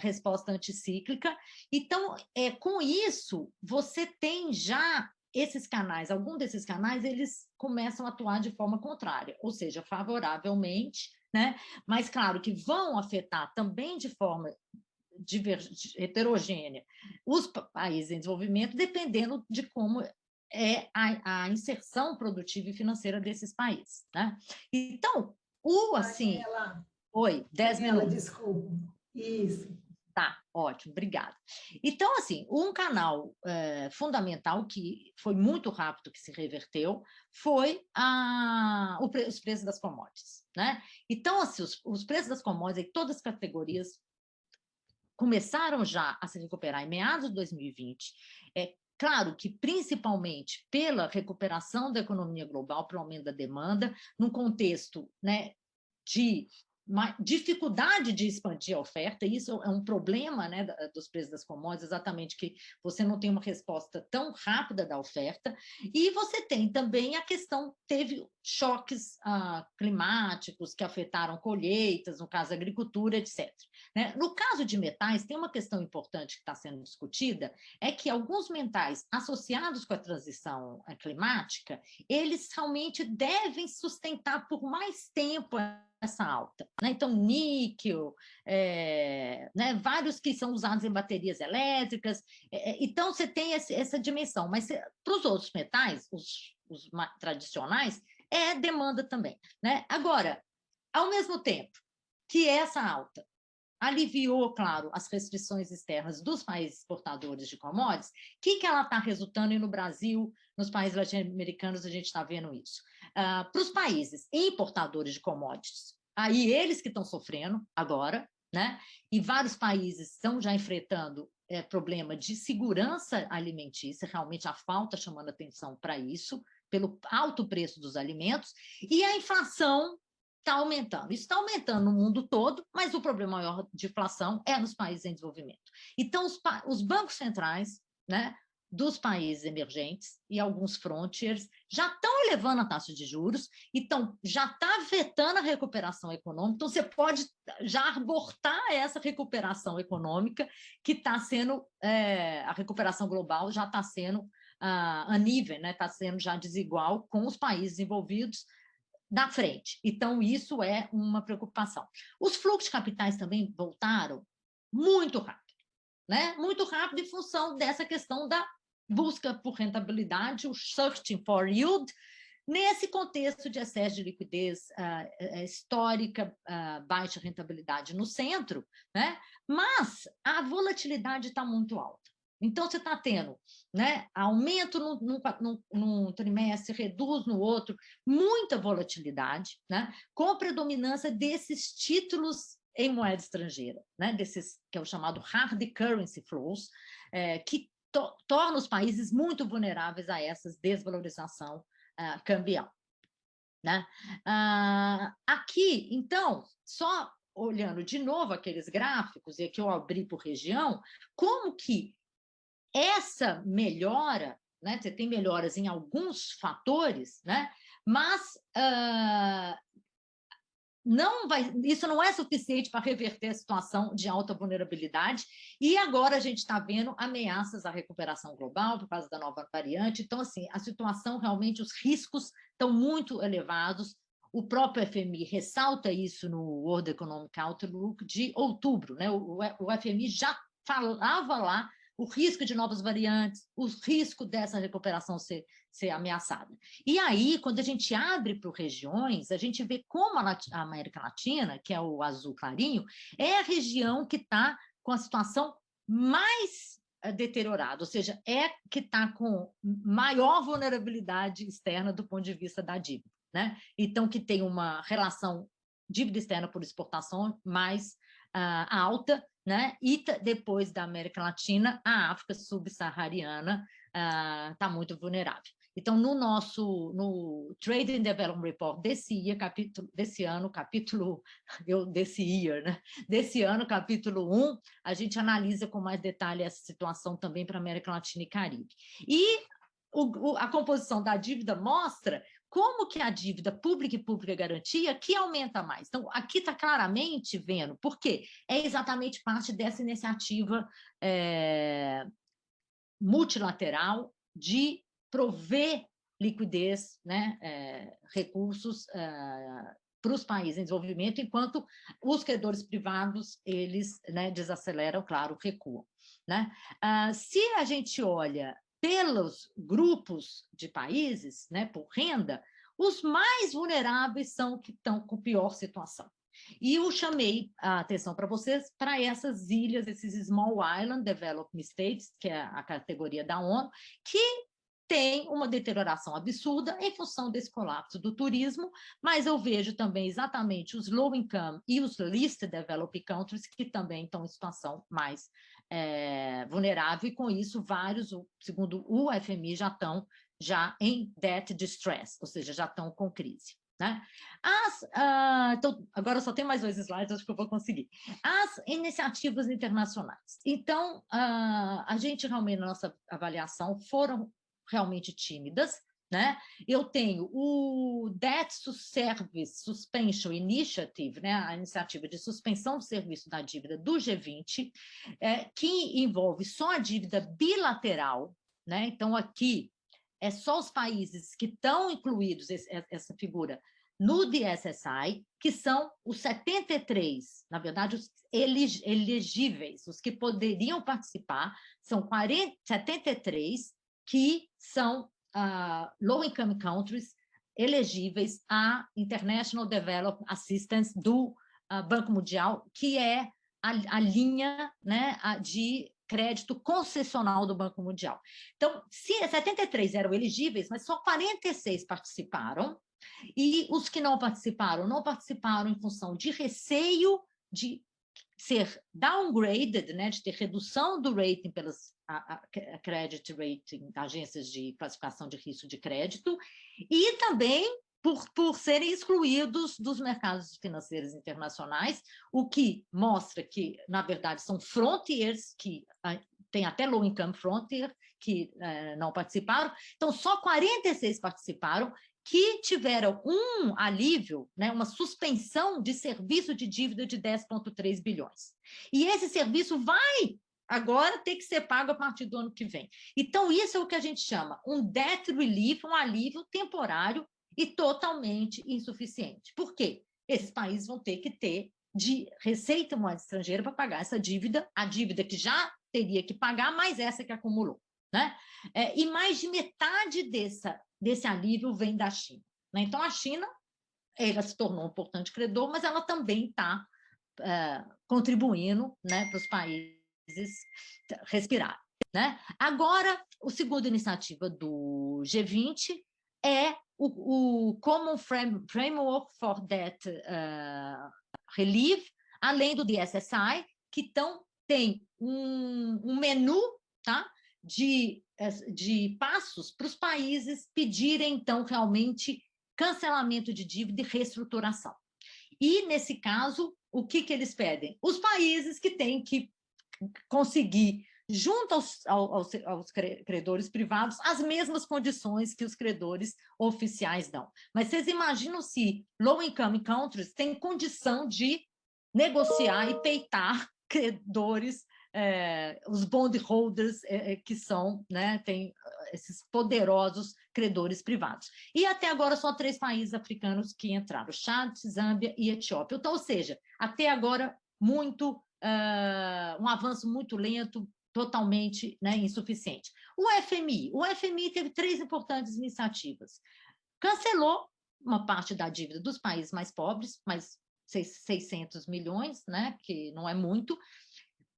resposta anticíclica. Então, com isso, você tem já esses canais, alguns desses canais, eles começam a atuar de forma contrária, ou seja, favoravelmente, né? Mas, claro, que vão afetar também de forma heterogênea os países em desenvolvimento, dependendo de como é a inserção produtiva e financeira desses países, né? Então, assim... Daniela, Oi, 10 Daniela, minutos. desculpa. Isso. Tá, ótimo, obrigada. Então, assim, um canal fundamental que foi muito rápido que se reverteu foi os preços das commodities, né? Então, assim, os preços das commodities em todas as categorias começaram já a se recuperar em meados de 2020. Claro que, principalmente, pela recuperação da economia global, pelo aumento da demanda, num contexto, né, de dificuldade de expandir a oferta. Isso é um problema, né, dos preços das commodities, exatamente, que você não tem uma resposta tão rápida da oferta, e você tem também a questão, teve choques climáticos que afetaram colheitas, no caso da agricultura, etc. Né? No caso de metais, tem uma questão importante que está sendo discutida, é que alguns metais associados com a transição climática, eles realmente devem sustentar por mais tempo essa alta, né? Então, níquel, né? Vários que são usados em baterias elétricas. Então, você tem essa dimensão, mas para os outros metais, os tradicionais, demanda também, né? Agora, ao mesmo tempo que essa alta aliviou, claro, as restrições externas dos países exportadores de commodities, o que ela está resultando? E no Brasil, nos países latino-americanos, a gente está vendo isso. Para os países importadores de commodities, aí eles que estão sofrendo agora, né? E vários países estão já enfrentando problema de segurança alimentícia, realmente a falta chamando atenção para isso, pelo alto preço dos alimentos, e a inflação está aumentando. Isso está aumentando no mundo todo, mas o problema maior de inflação é nos países em desenvolvimento. Então, os bancos centrais, né, dos países emergentes e alguns frontiers já estão elevando a taxa de juros, então já está vetando a recuperação econômica, então você pode já abortar essa recuperação econômica que está sendo, a recuperação global já está sendo uneven, né? Está sendo já desigual com os países envolvidos na frente. Então, isso é uma preocupação. Os fluxos de capitais também voltaram muito rápido, né? Muito rápido em função dessa questão da busca por rentabilidade, o searching for yield, nesse contexto de excesso de liquidez histórica, baixa rentabilidade no centro, né? Mas a volatilidade está muito alta. Então, você está tendo, né, aumento num trimestre, reduz no outro, muita volatilidade, né, com predominância desses títulos em moeda estrangeira, né, desses que é o chamado hard currency flows, que torna os países muito vulneráveis a essa desvalorização cambial. Né? Aqui, então, só olhando de novo aqueles gráficos, e aqui eu abri por região, como que essa melhora, né? Você tem melhoras em alguns fatores, né? Mas isso não é suficiente para reverter a situação de alta vulnerabilidade, e agora a gente está vendo ameaças à recuperação global por causa da nova variante. Então, assim, a situação realmente, os riscos estão muito elevados. O próprio FMI ressalta isso no World Economic Outlook de outubro, né? O FMI já falava lá o risco de novas variantes, o risco dessa recuperação ser ameaçada. E aí, quando a gente abre para regiões, a gente vê como a América Latina, que é o azul clarinho, é a região que está com a situação mais deteriorada, ou seja, é que está com maior vulnerabilidade externa do ponto de vista da dívida, né? Então, que tem uma relação dívida externa por exportação mais alta, né? E depois da América Latina, a África subsaariana está muito vulnerável. Então, no Trade and Development Report desse ano, capítulo 1, a gente analisa com mais detalhe essa situação também para a América Latina e Caribe. E a composição da dívida mostra como que a dívida pública e pública garantia que aumenta mais. Então, aqui está claramente vendo, por quê? É exatamente parte dessa iniciativa multilateral de prover liquidez, né, recursos para os países em desenvolvimento, enquanto os credores privados, eles, né, desaceleram, claro, recuam. Né? Se a gente olha pelos grupos de países, né, por renda, os mais vulneráveis são que estão com pior situação. E eu chamei a atenção para vocês para essas ilhas, esses Small Island Developing States, que é a categoria da ONU, que tem uma deterioração absurda em função desse colapso do turismo, mas eu vejo também exatamente os low income e os least developed countries que também estão em situação mais vulnerável, e com isso vários, segundo o FMI, já estão em debt distress, ou seja, já estão com crise. Né? Então, agora só tem mais 2 slides, acho que eu vou conseguir. As iniciativas internacionais. Então, a gente realmente, na nossa avaliação, foram realmente tímidas. Né? Eu tenho o Debt Service Suspension Initiative, né? A iniciativa de suspensão do serviço da dívida do G20, que envolve só a dívida bilateral. Né? Então, aqui, é só os países que estão incluídos, essa figura, no DSSI, que são os 73, na verdade, os elegíveis, os que poderiam participar, são 73 que são low-income countries elegíveis à International Development Assistance do Banco Mundial, que é a linha, né, de crédito concessional do Banco Mundial. Então, 73 eram elegíveis, mas só 46 participaram, e os que não participaram em função de receio de ser downgraded, né, de ter redução do rating pelas credit rating, agências de classificação de risco de crédito, e também por serem excluídos dos mercados financeiros internacionais, o que mostra que, na verdade, são frontiers, que tem até low income frontier, que não participaram. Então, só 46 participaram, que tiveram um alívio, né, uma suspensão de serviço de dívida de 10,3 bilhões. E esse serviço vai agora ter que ser pago a partir do ano que vem. Então, isso é o que a gente chama um debt relief, um alívio temporário e totalmente insuficiente. Por quê? Esses países vão ter que ter de receita moeda estrangeira para pagar essa dívida, a dívida que já teria que pagar, mais essa que acumulou, né? E mais de metade desse alívio vem da China, né? Então, a China, ela se tornou um importante credor, mas ela também está contribuindo, né, para os países respirarem, né? Agora, a segunda iniciativa do G20 é o Common Framework for Debt Relief, além do DSSI, que tem um menu, tá, de passos para os países pedirem, então, realmente cancelamento de dívida e reestruturação. E, nesse caso, o que eles pedem? Os países que têm que conseguir, junto aos credores privados, as mesmas condições que os credores oficiais dão. Mas vocês imaginam se low-income countries têm condição de negociar e peitar credores, os bondholders, que são, né, tem esses poderosos credores privados. E até agora só 3 países africanos que entraram: Chad, Zâmbia e Etiópia. Então, ou seja, até agora um avanço muito lento, totalmente, né, insuficiente. O FMI teve 3 importantes iniciativas. Cancelou uma parte da dívida dos países mais pobres, mais 600 milhões, né, que não é muito.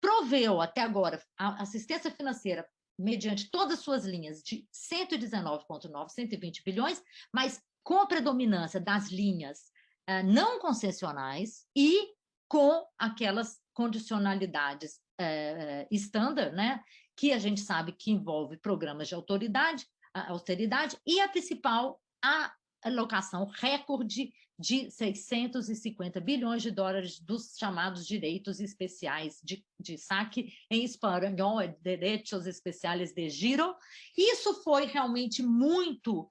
Proveu até agora a assistência financeira mediante todas as suas linhas de 119,9, 120 bilhões, mas com a predominância das linhas não concessionais e com aquelas condicionalidades standard, né, que a gente sabe que envolve programas de austeridade, e a principal, a alocação recorde de 650 bilhões de dólares dos chamados direitos especiais de saque, em espanhol, Derechos Especiales de Giro. Isso foi realmente muito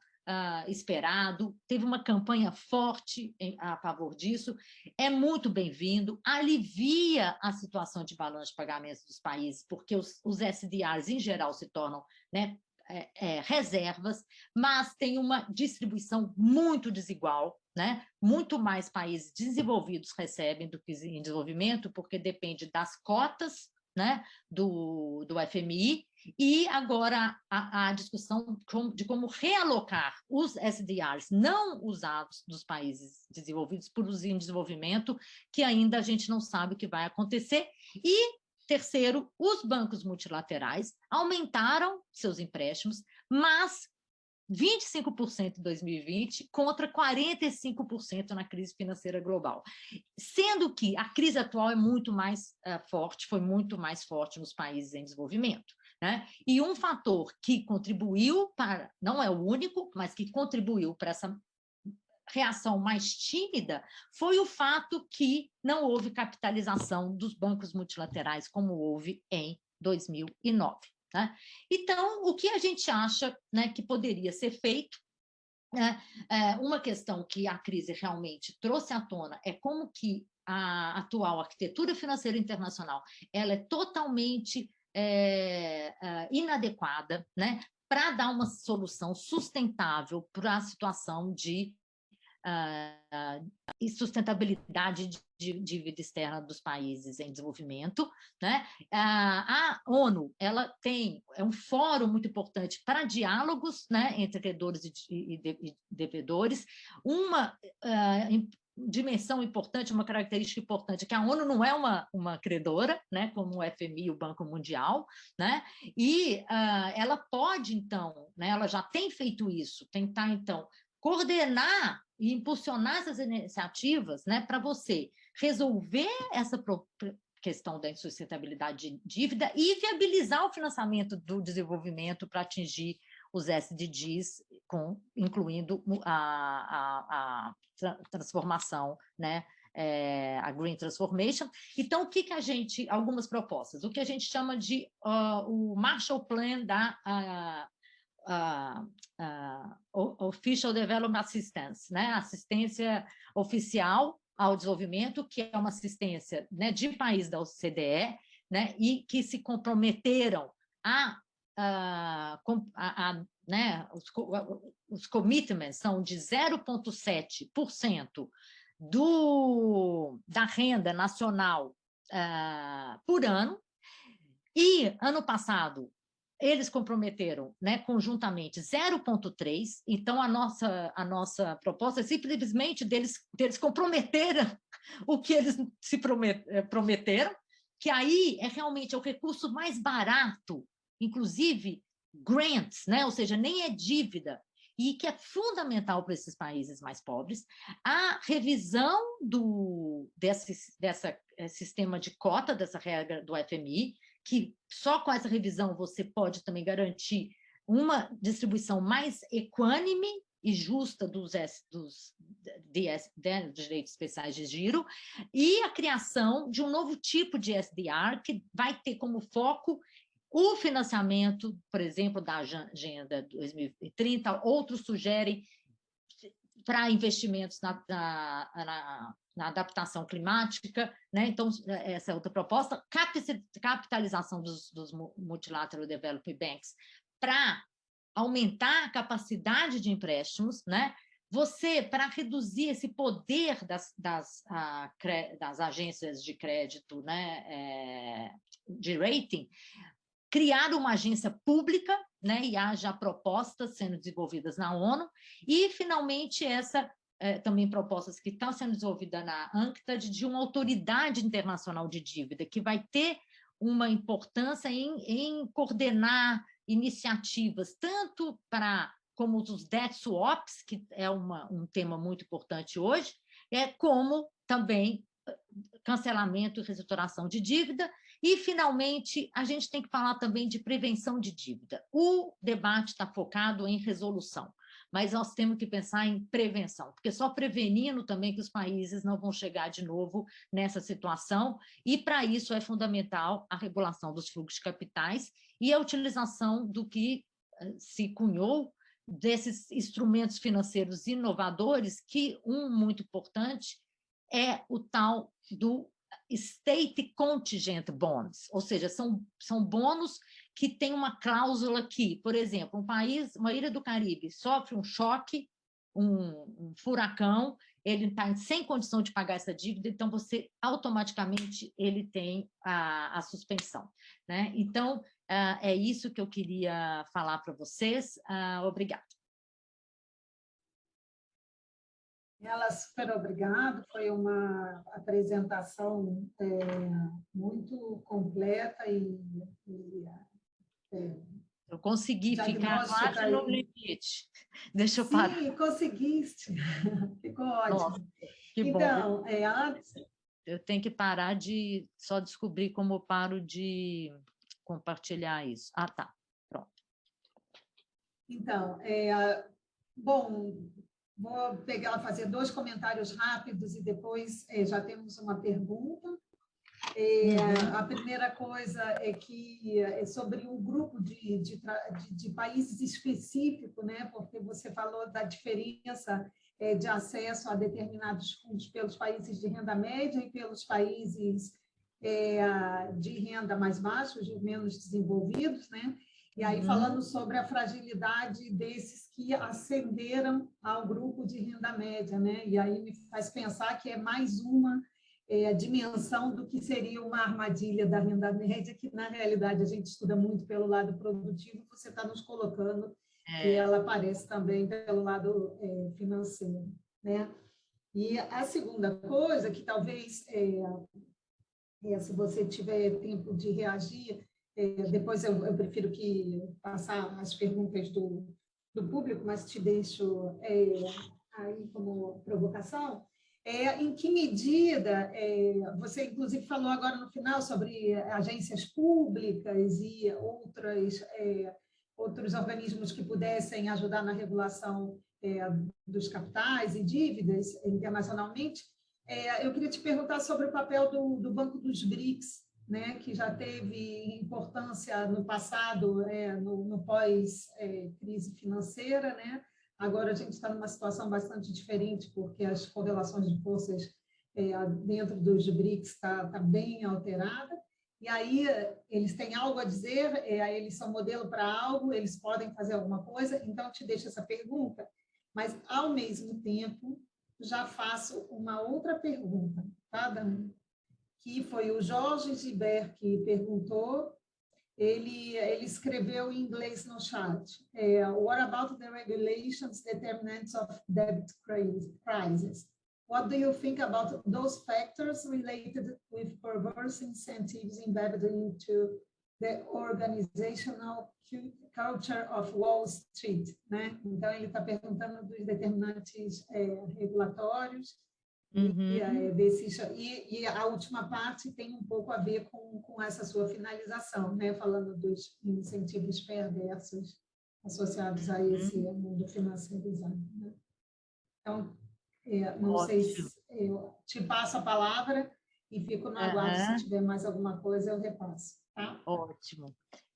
esperado, teve uma campanha forte a favor disso, é muito bem-vindo, alivia a situação de balanço de pagamentos dos países, porque os SDRs, em geral, se tornam, né, reservas, mas tem uma distribuição muito desigual, né? Muito mais países desenvolvidos recebem do que em desenvolvimento, porque depende das cotas, né, do FMI, e agora a discussão de como realocar os SDRs não usados dos países desenvolvidos por os em desenvolvimento, que ainda a gente não sabe o que vai acontecer. E, terceiro, os bancos multilaterais aumentaram seus empréstimos, mas 25% em 2020 contra 45% na crise financeira global, sendo que a crise atual é muito mais forte, foi muito mais forte nos países em desenvolvimento, né? E um fator que contribuiu para, não é o único, mas que contribuiu para essa reação mais tímida foi o fato que não houve capitalização dos bancos multilaterais como houve em 2009. Né? Então, o que a gente acha, né, que poderia ser feito, né, uma questão que a crise realmente trouxe à tona é como que a atual arquitetura financeira internacional ela é totalmente inadequada, né, para dar uma solução sustentável para a situação de e sustentabilidade de dívida externa dos países em desenvolvimento, né? A ONU ela é um fórum muito importante para diálogos, né, entre credores e devedores. Uma dimensão importante, uma característica importante, é que a ONU não é uma credora, né, como o FMI e o Banco Mundial, né, e ela pode, então, né, ela já tem feito isso, tentar, então, coordenar e impulsionar essas iniciativas, né, para você resolver essa questão da insustentabilidade de dívida e viabilizar o financiamento do desenvolvimento para atingir os SDGs, incluindo a transformação, né, a Green Transformation. Então, algumas propostas, o que a gente chama de o Marshall Plan da Official Development Assistance, né? Assistência oficial ao desenvolvimento, que é uma assistência, né, de país da OCDE, né, e que se comprometeram né, os commitments são de 0,7% da renda nacional por ano, e ano passado eles comprometeram, né, conjuntamente 0,3%, então a nossa proposta é simplesmente deles comprometeram o que eles se prometeram, que aí é realmente o recurso mais barato, inclusive grants, né, ou seja, nem é dívida, e que é fundamental para esses países mais pobres, a revisão desse sistema de cota, dessa regra do FMI, que só com essa revisão você pode também garantir uma distribuição mais equânime e justa dos direitos especiais de giro, e a criação de um novo tipo de SDR, que vai ter como foco o financiamento, por exemplo, da Agenda 2030, outros sugerem para investimentos na adaptação climática, né? Então, essa é outra proposta, capitalização dos Multilateral Development Banks para aumentar a capacidade de empréstimos, né? Para reduzir esse poder das agências de crédito, né? De rating, criar uma agência pública, né, e há já propostas sendo desenvolvidas na ONU, e, finalmente, também propostas que estão sendo desenvolvidas na UNCTAD, de uma autoridade internacional de dívida, que vai ter uma importância em coordenar iniciativas, tanto como os debt swaps, que é um tema muito importante hoje, como também cancelamento e reestruturação de dívida. E, finalmente, a gente tem que falar também de prevenção de dívida. O debate está focado em resolução, mas nós temos que pensar em prevenção, porque só prevenindo também que os países não vão chegar de novo nessa situação, e, para isso, é fundamental a regulação dos fluxos de capitais e a utilização do que se cunhou desses instrumentos financeiros inovadores, que muito importante é o tal do State Contingent Bonds, ou seja, são bônus que têm uma cláusula que, por exemplo, uma ilha do Caribe sofre um choque, um furacão, ele está sem condição de pagar essa dívida, então você automaticamente ele tem a suspensão, né? Então, é isso que eu queria falar para vocês. Obrigada. Ela, super obrigado, foi uma apresentação muito completa eu consegui ficar quase no limite. Deixa eu parar. Sim, conseguiste. Ficou ótimo. Nossa, que então, bom. Antes... Eu tenho que parar de só descobrir como eu paro de compartilhar isso. Ah, tá. Pronto. Então, bom... Vou fazer 2 comentários rápidos e depois já temos uma pergunta. A primeira coisa é que é sobre um grupo de países específico, né? Porque você falou da diferença de acesso a determinados fundos pelos países de renda média e pelos países de renda mais baixa, os menos desenvolvidos, né? E aí, falando sobre a fragilidade desses que ascenderam ao grupo de renda média, né? E aí me faz pensar que é mais uma dimensão do que seria uma armadilha da renda média, que, na realidade, a gente estuda muito pelo lado produtivo, você está nos colocando que ela aparece também pelo lado financeiro, né? E a segunda coisa, que talvez, se você tiver tempo de reagir, depois eu prefiro que passar as perguntas do público, mas te deixo aí como provocação. Em que medida, você inclusive falou agora no final sobre agências públicas e outros organismos que pudessem ajudar na regulação dos capitais e dívidas internacionalmente, eu queria te perguntar sobre o papel do Banco dos BRICS, né, que já teve importância no passado, no pós-crise financeira, né? Agora a gente está numa situação bastante diferente, porque as correlações de forças dentro dos BRICS está bem alterada. e aí eles têm algo a dizer, aí eles são modelo para algo, eles podem fazer alguma coisa, então eu te deixo essa pergunta, mas, ao mesmo tempo, já faço uma outra pergunta, tá, Dani? Que foi o Jorge Gibert que perguntou, ele escreveu em inglês no chat. What about the regulations determinants of debt crisis? What do you think about those factors related with perverse incentives embedded into the organizational culture of Wall Street, né? Então, ele está perguntando dos determinantes regulatórios e a última parte tem um pouco a ver com essa sua finalização, né? Falando dos incentivos perversos associados a esse mundo financeirizado. Né? Então, não sei se eu te passo a palavra e fico no aguardo, se tiver mais alguma coisa, eu repasso. Tá? Ótimo.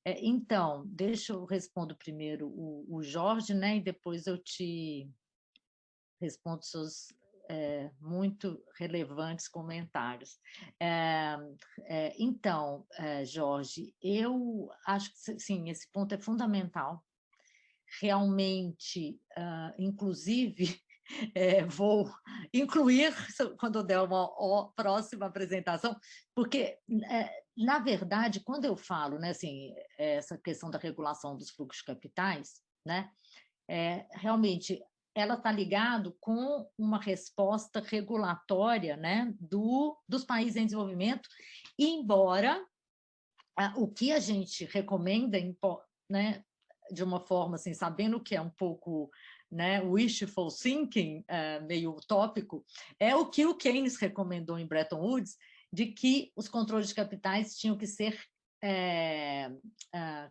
Então, deixa eu responder primeiro o Jorge, né? E depois eu te respondo seus muito relevantes comentários. Então, Jorge, eu acho que sim, esse ponto é fundamental. Realmente, inclusive, vou incluir quando eu der uma próxima apresentação, porque, na verdade, quando eu falo, né, assim, essa questão da regulação dos fluxos de capitais, né, realmente ela está ligado com uma resposta regulatória, né, dos países em desenvolvimento, embora o que a gente recomenda, né, de uma forma assim, sabendo que é um pouco, né, wishful thinking, meio utópico, é o que o Keynes recomendou em Bretton Woods, de que os controles de capitais tinham que ser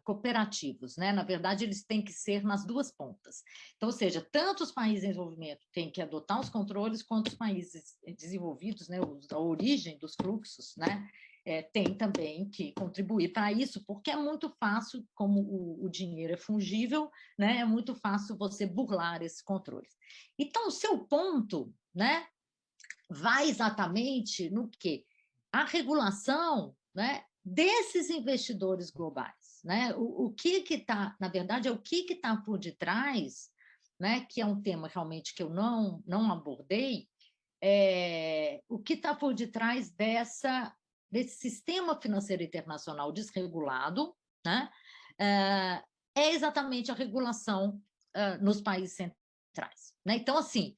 cooperativos, né? Na verdade, eles têm que ser nas duas pontas. Então, ou seja, tanto os países em desenvolvimento têm que adotar os controles, quanto os países desenvolvidos, né, a origem dos fluxos, né, tem também que contribuir para isso, porque é muito fácil, como o dinheiro é fungível, né, é muito fácil você burlar esses controles. Então, o seu ponto, né, vai exatamente no quê? A regulação, né, desses investidores globais, né? O que está, na verdade, é o que está por detrás, né, que é um tema realmente que eu não abordei, o que está por detrás desse sistema financeiro internacional desregulado, né? É exatamente a regulação nos países centrais, né? Então, assim,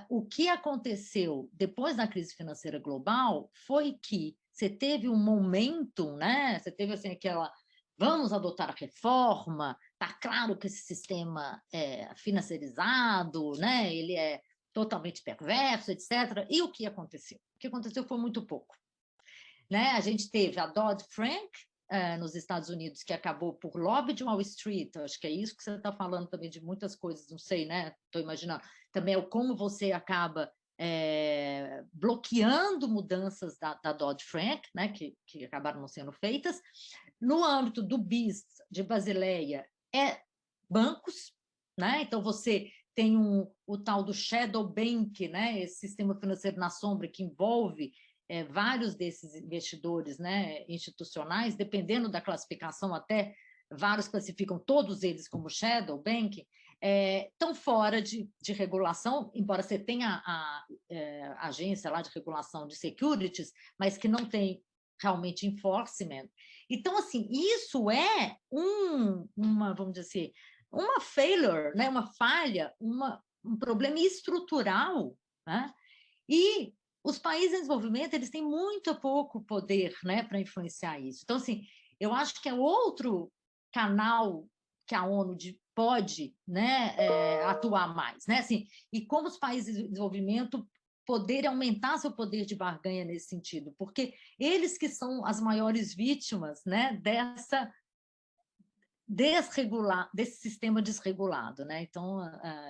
o que aconteceu depois da crise financeira global foi que você teve um momento, né? Você teve assim vamos adotar a reforma. Tá claro que esse sistema é financiarizado, né? Ele é totalmente perverso, etc. E o que aconteceu? O que aconteceu foi muito pouco, né? A gente teve a Dodd-Frank nos Estados Unidos, que acabou por lobby de Wall Street. Acho que é isso que você está falando também de muitas coisas, não sei, né? Estou imaginando. Também é como você acaba bloqueando mudanças da Dodd-Frank, né? Que acabaram não sendo feitas. No âmbito do BIS de Basileia, bancos, né? Então você tem o tal do shadow bank, né? Esse sistema financeiro na sombra que envolve vários desses investidores, né, institucionais, dependendo da classificação, até vários classificam todos eles como shadow bank, estão fora de regulação, embora você tenha a agência lá de regulação de securities, mas que não tem realmente enforcement. Então, assim, isso é vamos dizer assim, uma failure, né, uma falha, um problema estrutural, né? E os países em desenvolvimento, eles têm muito pouco poder, né, para influenciar isso. Então, assim, eu acho que é outro canal que a ONU pode, né, atuar mais, né? Assim, e como os países em desenvolvimento poderem aumentar seu poder de barganha nesse sentido, porque eles que são as maiores vítimas, né, desse sistema desregulado, né? Então,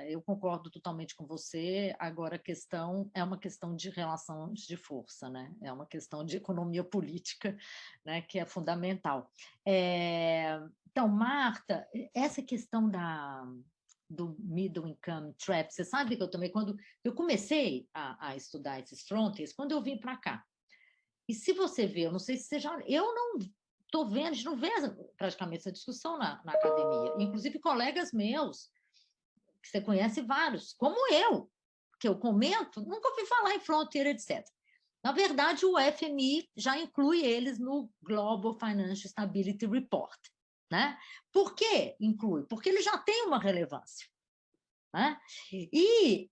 eu concordo totalmente com você. Agora, a questão é uma questão de relações de força, né? É uma questão de economia política, né? Que é fundamental. Então, Marta, essa questão do middle income trap, você sabe que eu também, quando eu comecei a estudar esses frontiers, quando eu vim para cá, E se você vê, eu não sei se você já... Eu não estou vendo, a gente não vê praticamente essa discussão na academia. Inclusive, colegas meus, que você conhece vários, como eu, que eu comento, nunca ouvi falar em fronteira, etc. Na verdade, o FMI já inclui eles no Global Financial Stability Report. Né? Por que inclui? Porque ele já tem uma relevância. Né? E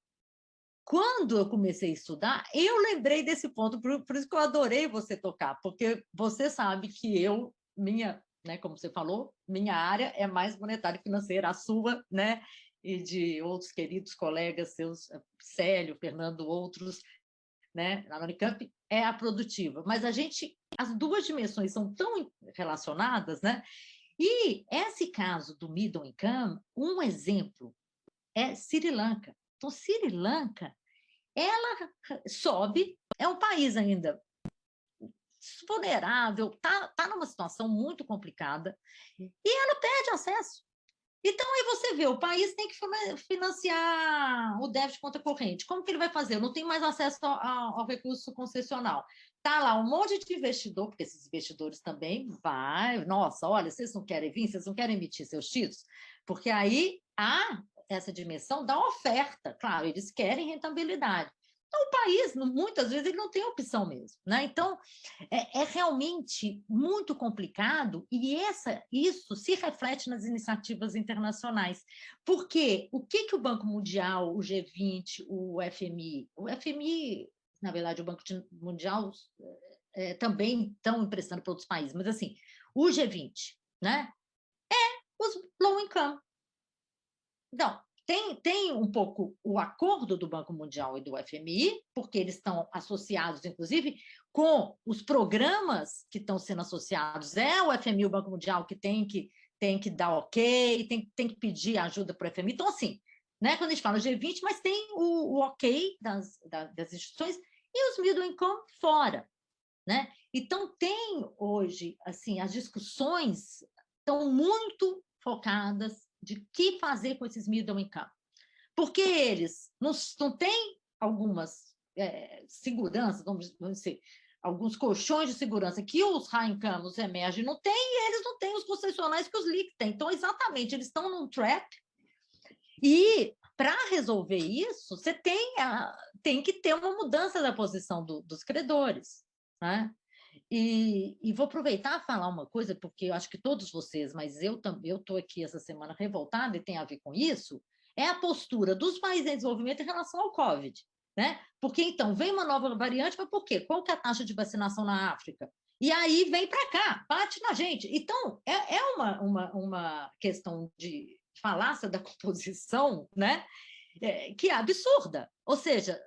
quando eu comecei a estudar, eu lembrei desse ponto, por isso que eu adorei você tocar, porque você sabe que né, como você falou, minha área é mais monetária e financeira, a sua, né, e de outros queridos colegas seus, Célio, Fernando, outros, né, na Unicamp, é a produtiva. Mas as duas dimensões são tão relacionadas, né? E esse caso do middle income, um exemplo é Sri Lanka. Então, Sri Lanka, ela sobe, é um país ainda vulnerável, tá numa situação muito complicada, e ela perde acesso. Então, aí você vê, o país tem que financiar o déficit conta corrente. Como que ele vai fazer? Eu não tenho mais acesso ao recurso concessional. Está lá um monte de investidor, porque esses investidores também nossa, olha, vocês não querem vir, vocês não querem emitir seus títulos? Porque aí há essa dimensão da oferta. Claro, eles querem rentabilidade. Então, o país, muitas vezes, ele não tem opção mesmo. Né? Então, é realmente muito complicado e isso se reflete nas iniciativas internacionais. Porque o que o Banco Mundial, o G20, o FMI, na verdade, o Banco Mundial também estão emprestando para outros países, mas assim, o G20, né? Os low income. Então, tem um pouco o acordo do Banco Mundial e do FMI, porque eles estão associados, inclusive, com os programas que estão sendo associados. É o FMI, o Banco Mundial, que tem que dar ok, tem que pedir ajuda para o FMI. Então, assim, né, quando a gente fala G20, mas tem o ok das instituições e os middle income fora. Né? Então, tem hoje, assim, as discussões estão muito focadas de que fazer com esses middle income. Porque eles não têm algumas seguranças, vamos dizer, alguns colchões de segurança que os high income, os emergem não têm, e eles não têm os concessionais que os LIC têm. Então, exatamente, eles estão num trap, e para resolver isso, você tem que ter uma mudança da posição dos credores. Né? E vou aproveitar e falar uma coisa, porque eu acho que todos vocês, mas eu estou aqui essa semana revoltada e tem a ver com isso, é a postura dos países em desenvolvimento em relação ao Covid. Né? Porque, então, vem uma nova variante, mas por quê? Qual que é a taxa de vacinação na África? E aí vem para cá, bate na gente. Então, é uma questão de falácia da composição, né? Que é absurda. Ou seja,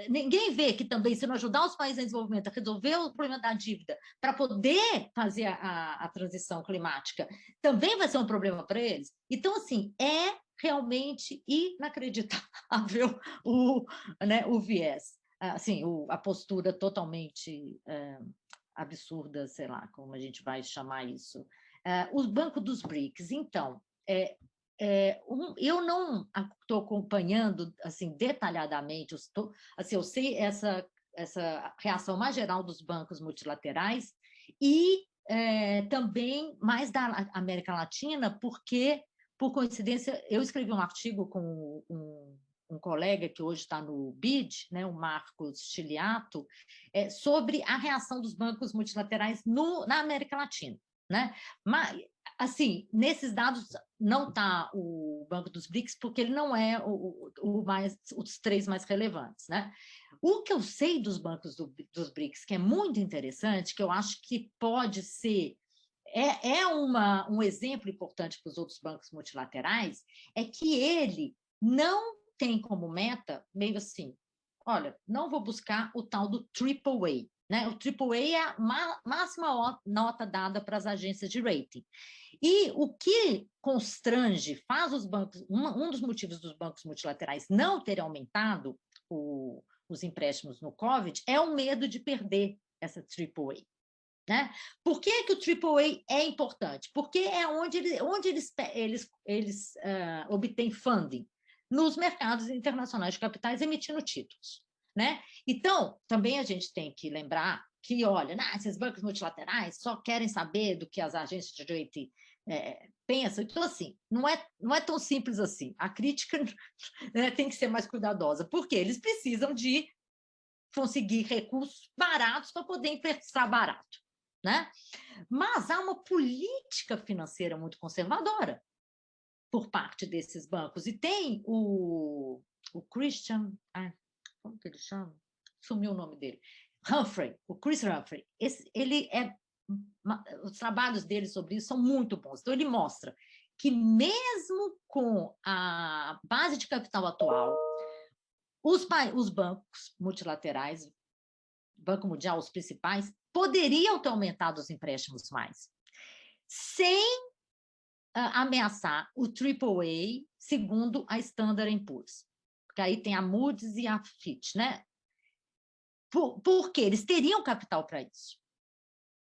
ninguém vê que também, se não ajudar os países em desenvolvimento a resolver o problema da dívida para poder fazer a transição climática, também vai ser um problema para eles. Então, assim, é realmente inacreditável o viés, assim, a postura totalmente absurda, sei lá, como a gente vai chamar isso. O Banco dos BRICS, então, eu não estou acompanhando assim detalhadamente, assim, eu sei essa reação mais geral dos bancos multilaterais e também mais da América Latina, porque, por coincidência, eu escrevi um artigo com um colega que hoje está no BID, né, o Marcos Chiliato, sobre a reação dos bancos multilaterais na América Latina. Né? Mas, assim, nesses dados não está o Banco dos BRICS, porque ele não é os três mais relevantes. Né? O que eu sei dos bancos dos BRICS, que é muito interessante, que eu acho que pode ser um exemplo importante para os outros bancos multilaterais, é que ele não tem como meta, meio assim, olha, não vou buscar o tal do AAA. Né? O AAA é a máxima nota dada para as agências de rating. E o que constrange, faz os bancos, um dos motivos dos bancos multilaterais não terem aumentado os empréstimos no Covid é o medo de perder essa AAA. Né? Por que o AAA é importante? Porque é onde eles obtêm funding nos mercados internacionais de capitais emitindo títulos. Né? Então, também a gente tem que lembrar que olha, esses bancos multilaterais só querem saber do que as agências de rating pensam. Então, assim, não é tão simples assim. A crítica né, tem que ser mais cuidadosa, porque eles precisam de conseguir recursos baratos para poder emprestar barato, né? Mas há uma política financeira muito conservadora por parte desses bancos. E tem o Christian... como que ele chama? Sumiu o nome dele. Humphrey, o Chris Humphrey. Os trabalhos dele sobre isso são muito bons. Então, ele mostra que mesmo com a base de capital atual, os bancos multilaterais, Banco Mundial, os principais, poderiam ter aumentado os empréstimos mais, sem ameaçar o AAA, segundo a Standard & Poor's. Porque aí tem a Moody's e a Fitch, né? Porque eles teriam capital para isso,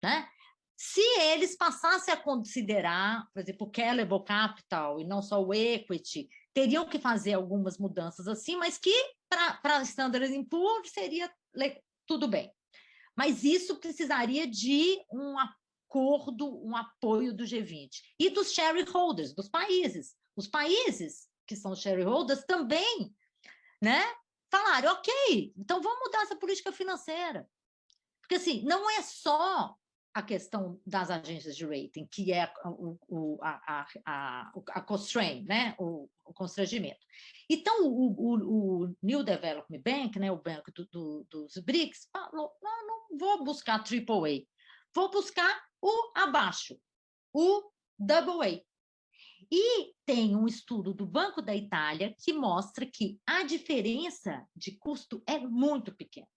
né? Se eles passassem a considerar, por exemplo, o Callable Capital e não só o Equity, teriam que fazer algumas mudanças assim, mas que para a Standard & Poor's seria tudo bem. Mas isso precisaria de um acordo, um apoio do G20 e dos shareholders, dos países. Os países que são shareholders também, né, falaram, ok, então vamos mudar essa política financeira. Porque, assim, não é só a questão das agências de rating, que é a constraint, né, o constrangimento. Então, o New Development Bank, né, o banco dos BRICS, falou, não vou buscar AAA, vou buscar o abaixo, o AA. E tem um estudo do Banco da Itália que mostra que a diferença de custo é muito pequena.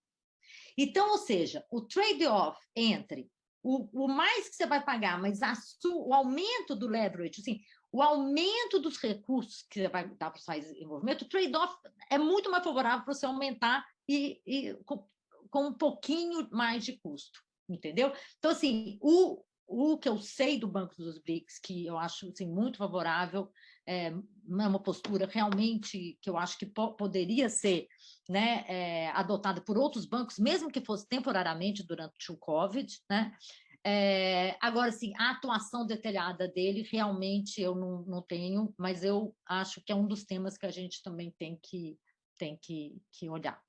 Então, ou seja, o trade-off entre o mais que você vai pagar, mas o aumento do leverage, assim, o aumento dos recursos que você vai dar para os países em movimento, o trade-off é muito mais favorável para você aumentar com um pouquinho mais de custo, entendeu? Então, assim, o que eu sei do Banco dos BRICS, que eu acho assim, muito favorável, é uma postura realmente que eu acho que poderia ser, né, adotada por outros bancos, mesmo que fosse temporariamente durante o Covid, né? Agora, sim, a atuação detalhada dele, realmente eu não tenho, mas eu acho que é um dos temas que a gente também tem que olhar.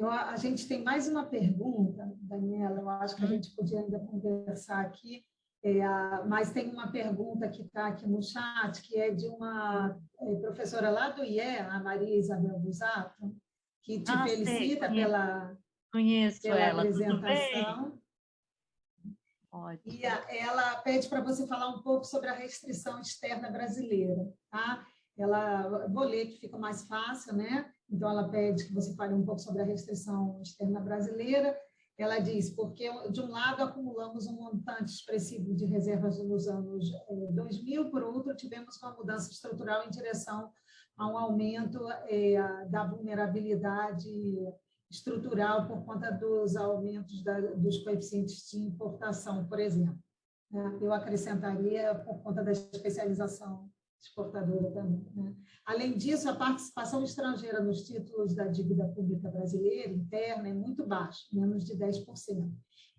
A gente tem mais uma pergunta, Daniela, eu acho que a gente podia ainda conversar aqui, mas tem uma pergunta que está aqui no chat, que é de uma professora lá do IE, a Maria Isabel Busato, que te felicita pela apresentação. E ela pede para você falar um pouco sobre a restrição externa brasileira, tá? Vou ler que fica mais fácil, né? Então, ela pede que você fale um pouco sobre a restrição externa brasileira. Ela diz, porque, de um lado, acumulamos um montante expressivo de reservas nos anos 2000, por outro, tivemos uma mudança estrutural em direção a um aumento da vulnerabilidade estrutural por conta dos aumentos dos coeficientes de importação, por exemplo. Eu acrescentaria por conta da especialização exportadora também, né? Além disso, a participação estrangeira nos títulos da dívida pública brasileira interna é muito baixa, menos de 10%.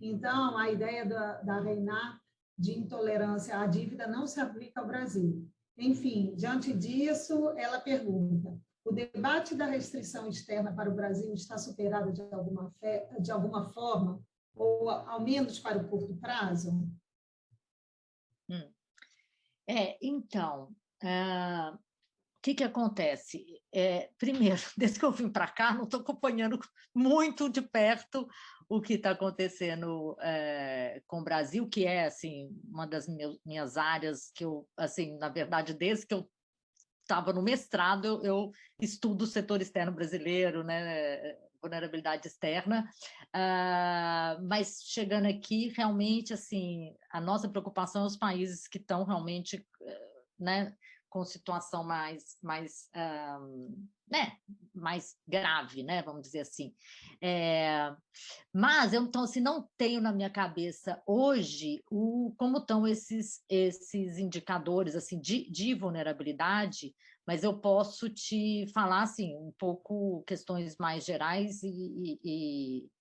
Então, a ideia da reinar de intolerância à dívida não se aplica ao Brasil. Enfim, diante disso, ela pergunta, o debate da restrição externa para o Brasil está superado de alguma forma, ou ao menos para o curto prazo? Então, o que acontece? Primeiro, desde que eu vim para cá, não estou acompanhando muito de perto o que está acontecendo com o Brasil, que é assim, uma das minhas áreas que eu, assim, na verdade, desde que eu estava no mestrado, eu estudo o setor externo brasileiro, né, vulnerabilidade externa, mas chegando aqui, realmente, assim, a nossa preocupação é os países que estão realmente, né, com situação mais grave, né, vamos dizer assim. Mas eu, então, assim, não tenho na minha cabeça hoje como estão esses indicadores assim, de vulnerabilidade, mas eu posso te falar assim, um pouco questões mais gerais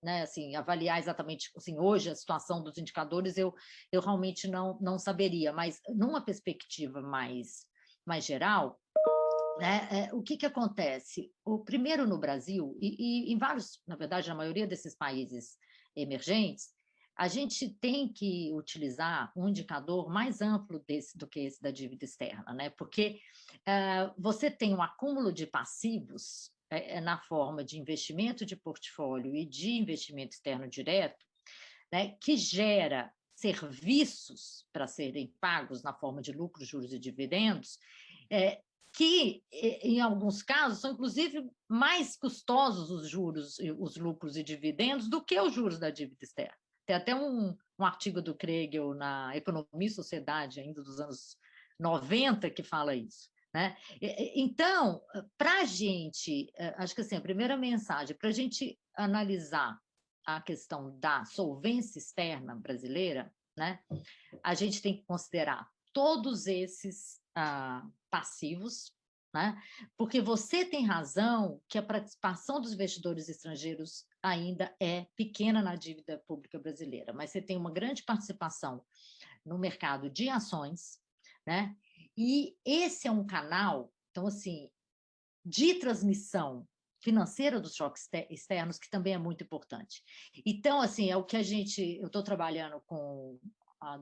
né, assim, avaliar exatamente assim, hoje a situação dos indicadores eu realmente não saberia, mas numa perspectiva mais geral, né, o que acontece? Primeiro no Brasil, e em vários, na verdade, na maioria desses países emergentes, a gente tem que utilizar um indicador mais amplo do que esse da dívida externa, né? Porque você tem um acúmulo de passivos na forma de investimento de portfólio e de investimento externo direto, né, que gera serviços para serem pagos na forma de lucros, juros e dividendos, que, em alguns casos, são, inclusive, mais custosos os juros, os lucros e dividendos do que os juros da dívida externa. Tem até um artigo do Kregel na Economia e Sociedade, ainda dos anos 90, que fala isso, né? Então, para a gente, acho que assim, a primeira mensagem, para a gente analisar a questão da solvência externa brasileira, né, a gente tem que considerar todos esses passivos, né? Porque você tem razão que a participação dos investidores estrangeiros ainda é pequena na dívida pública brasileira, mas você tem uma grande participação no mercado de ações, né? E esse é um canal, então, assim, de transmissão financeira dos choques externos, que também é muito importante. Então, assim, é o que eu estou trabalhando com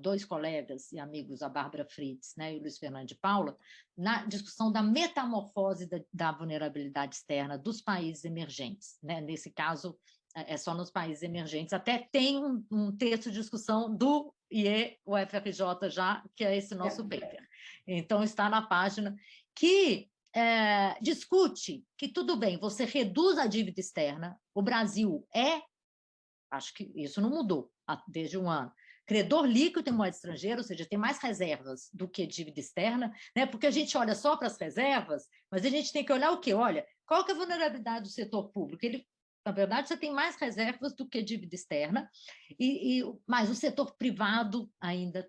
dois colegas e amigos, a Bárbara Fritz, né, e o Luiz Fernando de Paula, na discussão da metamorfose da vulnerabilidade externa dos países emergentes, né? Nesse caso, é só nos países emergentes. Até tem um texto de discussão do IE, o FRJ já, que é esse nosso paper. Então, está na página que discute que tudo bem, você reduz a dívida externa, o Brasil acho que isso não mudou desde um ano, credor líquido em moeda estrangeira, ou seja, tem mais reservas do que dívida externa, né? Porque a gente olha só para as reservas, mas a gente tem que olhar o quê? Olha, qual que é a vulnerabilidade do setor público? Na verdade, você tem mais reservas do que dívida externa, mas o setor privado ainda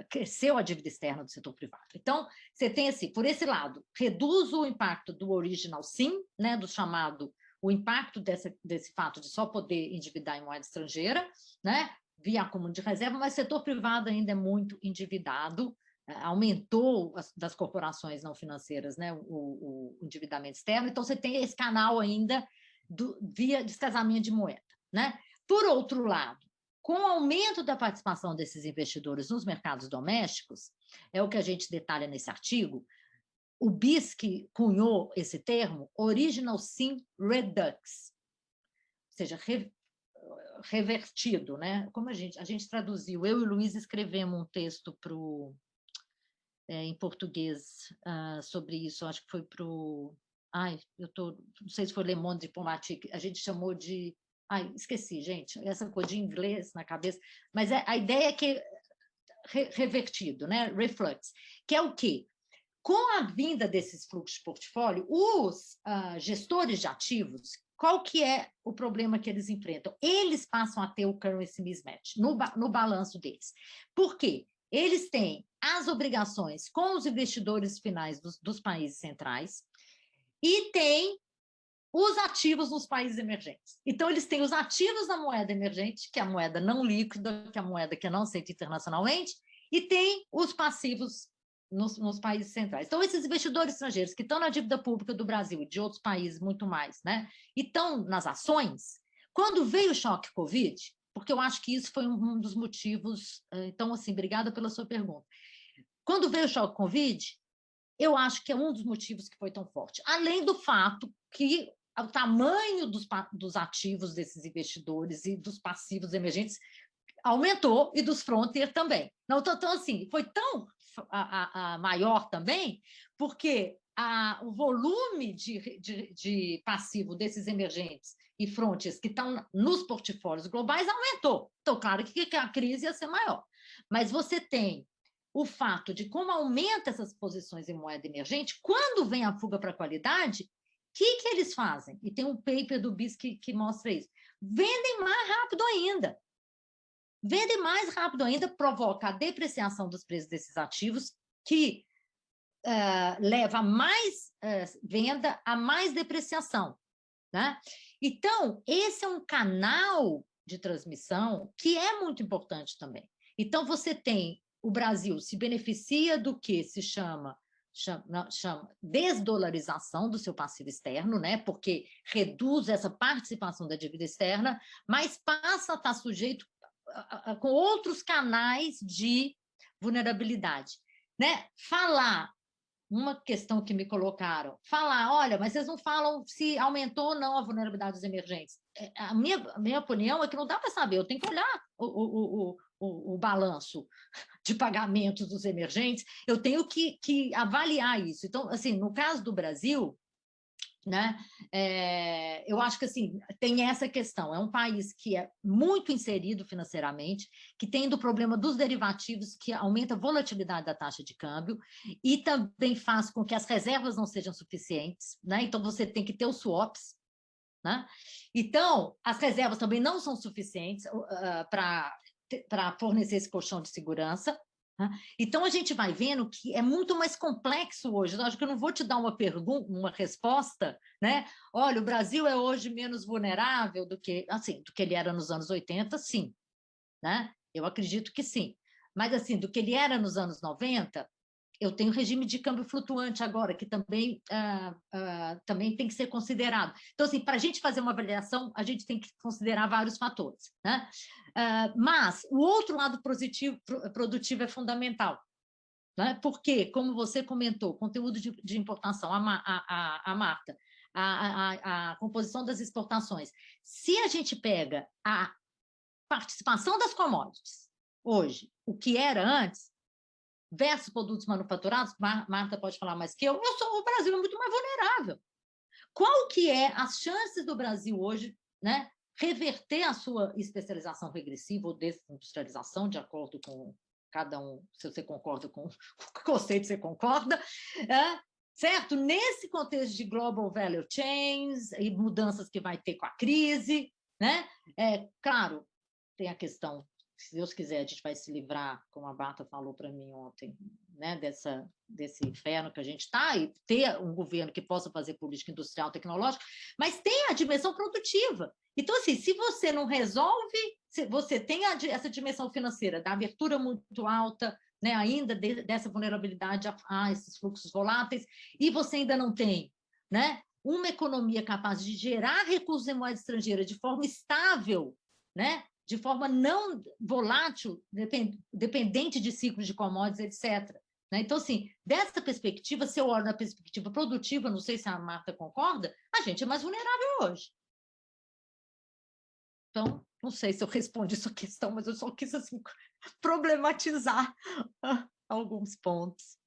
cresceu a dívida externa do setor privado. Então, você tem, assim, por esse lado, reduz o impacto do original sim, né, do chamado, o impacto desse fato de só poder endividar em moeda estrangeira, né, via acúmulo de reserva, mas o setor privado ainda é muito endividado, aumentou das corporações não financeiras, né, o endividamento externo, então você tem esse canal ainda via descasamento de moeda, né? Por outro lado, com o aumento da participação desses investidores nos mercados domésticos, é o que a gente detalha nesse artigo, o BIS que cunhou esse termo, Original Sin Redux, ou seja, revertido, né? Como a gente traduziu, eu e o Luiz escrevemos um texto em português sobre isso, acho que foi para o... não sei se foi Le Monde Diplomatique, a gente chamou de... esqueci, gente, essa coisa de inglês na cabeça, mas a ideia é que revertido, né? Reflux, que é o quê? Com a vinda desses fluxos de portfólio, os gestores de ativos, qual que é o problema que eles enfrentam? Eles passam a ter o currency mismatch no balanço deles. Por quê? Eles têm as obrigações com os investidores finais dos países centrais e têm os ativos nos países emergentes. Então, eles têm os ativos na moeda emergente, que é a moeda não líquida, que é a moeda que não aceita internacionalmente, e tem os passivos nos países centrais. Então, esses investidores estrangeiros que estão na dívida pública do Brasil e de outros países muito mais, né, e estão nas ações, quando veio o choque Covid, porque eu acho que isso foi um dos motivos, então, assim, obrigada pela sua pergunta. Quando veio o choque Covid, eu acho que é um dos motivos que foi tão forte, além do fato que o tamanho dos ativos desses investidores e dos passivos emergentes aumentou e dos frontier também. Então, assim, foi tão maior também, porque o volume de passivo desses emergentes e frontiers que estão nos portfólios globais aumentou. Então, claro que a crise ia ser maior. Mas você tem o fato de como aumenta essas posições em moeda emergente, quando vem a fuga para a qualidade, o que eles fazem? E tem um paper do BIS que mostra isso. Vendem mais rápido ainda. Vendem mais rápido ainda, provoca a depreciação dos preços desses ativos, que leva a mais venda, a mais depreciação, né? Então, esse é um canal de transmissão que é muito importante também. Então, você tem, o Brasil se beneficia do que se chama desdolarização do seu passivo externo, né? Porque reduz essa participação da dívida externa, mas passa a estar sujeito com outros canais de vulnerabilidade, né? Falar, uma questão que me colocaram, falar, olha, mas vocês não falam se aumentou ou não a vulnerabilidade dos emergentes. A minha opinião é que não dá para saber, eu tenho que olhar o balanço de pagamentos dos emergentes, eu tenho que avaliar isso. Então, assim, no caso do Brasil, né, eu acho que assim, tem essa questão, é um país que é muito inserido financeiramente, que tem o problema dos derivativos, que aumenta a volatilidade da taxa de câmbio, e também faz com que as reservas não sejam suficientes, né? Então você tem que ter os swaps, né? Então, as reservas também não são suficientes para fornecer esse colchão de segurança. Então, a gente vai vendo que é muito mais complexo hoje. Eu acho que eu não vou te dar uma resposta, né? Olha, o Brasil é hoje menos vulnerável do que ele era nos anos 80, sim. Né? Eu acredito que sim. Mas, assim, do que ele era nos anos 90, eu tenho regime de câmbio flutuante agora, que também tem que ser considerado. Então, assim, para a gente fazer uma avaliação, a gente tem que considerar vários fatores, né? Mas o outro lado produtivo é fundamental, né? Porque, como você comentou, conteúdo de importação, a Marta, a composição das exportações. Se a gente pega a participação das commodities hoje, o que era antes, versus produtos manufaturados, Marta pode falar mais que eu, o Brasil é muito mais vulnerável. Qual que é as chances do Brasil hoje, né, reverter a sua especialização regressiva ou desindustrialização, de acordo com cada um, se você concorda com o conceito, você concorda, certo? Nesse contexto de global value chains e mudanças que vai ter com a crise, né? Claro, tem a questão, se Deus quiser, a gente vai se livrar, como a Marta falou para mim ontem, né, desse inferno que a gente está, e ter um governo que possa fazer política industrial tecnológica, mas tem a dimensão produtiva. Então, assim, se você não resolve, se você tem essa dimensão financeira da abertura muito alta, né, ainda dessa vulnerabilidade a esses fluxos voláteis, e você ainda não tem, né, uma economia capaz de gerar recursos em moeda estrangeira de forma estável, né, de forma não volátil, dependente de ciclos de commodities, etc. Então, assim, dessa perspectiva, se eu olho na perspectiva produtiva, não sei se a Marta concorda, a gente é mais vulnerável hoje. Então, não sei se eu respondi sua questão, mas eu só quis, assim, problematizar alguns pontos.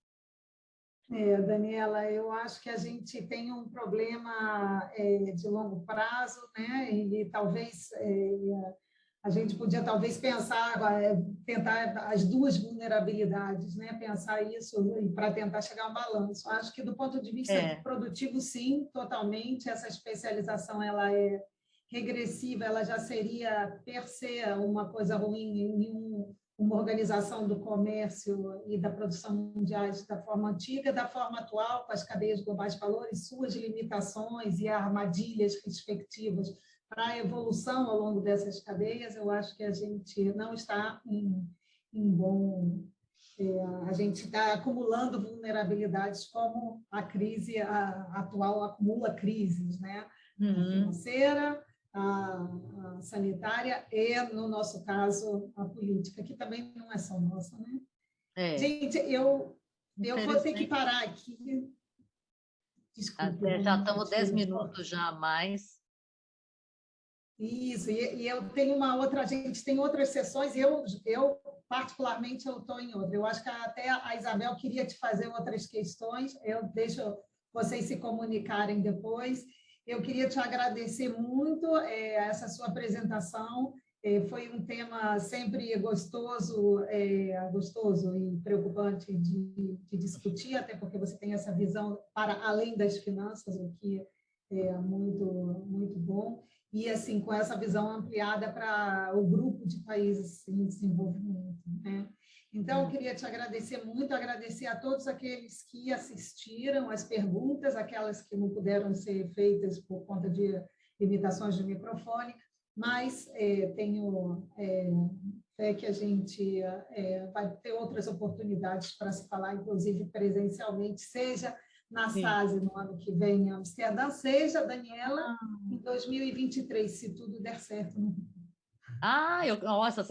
Daniela, eu acho que a gente tem um problema de longo prazo, né? E talvez a gente podia talvez pensar, tentar as duas vulnerabilidades, né? Pensar isso para tentar chegar a um balanço. Acho que do ponto de vista produtivo, sim, totalmente, essa especialização ela é regressiva, ela já seria per se uma coisa ruim em uma organização do comércio e da produção mundiais da forma antiga, da forma atual, com as cadeias globais de valores, suas limitações e armadilhas respectivas para a evolução ao longo dessas cadeias. Eu acho que a gente não está em bom... a gente está acumulando vulnerabilidades, como a crise atual acumula crises, né? A financeira, a sanitária e, no nosso caso, a política, que também não é só nossa, né? Gente, eu vou ter que parar aqui. Desculpa. Já estamos 10 minutos já a mais. Isso, e eu tenho a gente tem outras sessões, e eu particularmente, eu estou em outra. Eu acho que até a Isabel queria te fazer outras questões, eu deixo vocês se comunicarem depois. Eu queria te agradecer muito essa sua apresentação. Foi um tema sempre gostoso e preocupante de discutir, até porque você tem essa visão para além das finanças, o que muito, muito bom. E, assim, com essa visão ampliada para o grupo de países em desenvolvimento, né? Então, eu queria te agradecer muito, agradecer a todos aqueles que assistiram, as perguntas, aquelas que não puderam ser feitas por conta de limitações de microfone, mas tenho fé que a gente vai ter outras oportunidades para se falar, inclusive presencialmente, seja na SASE no ano que vem em Amsterdã, seja, Daniela, em 2023, se tudo der certo. Nossa,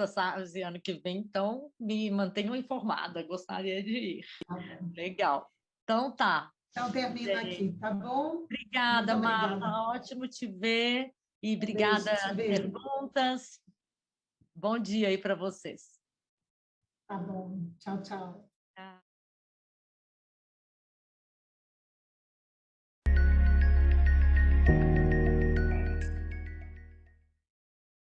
esse ano que vem, então me mantenham informada, gostaria de ir. Tá bom. Legal. Então tá. Então, termina aqui, tá bom? Obrigada, Muito Marta. obrigada. Ótimo te ver e Beijo, obrigada te às vejo. perguntas. Bom dia aí para vocês. Tá bom. Tchau, tchau.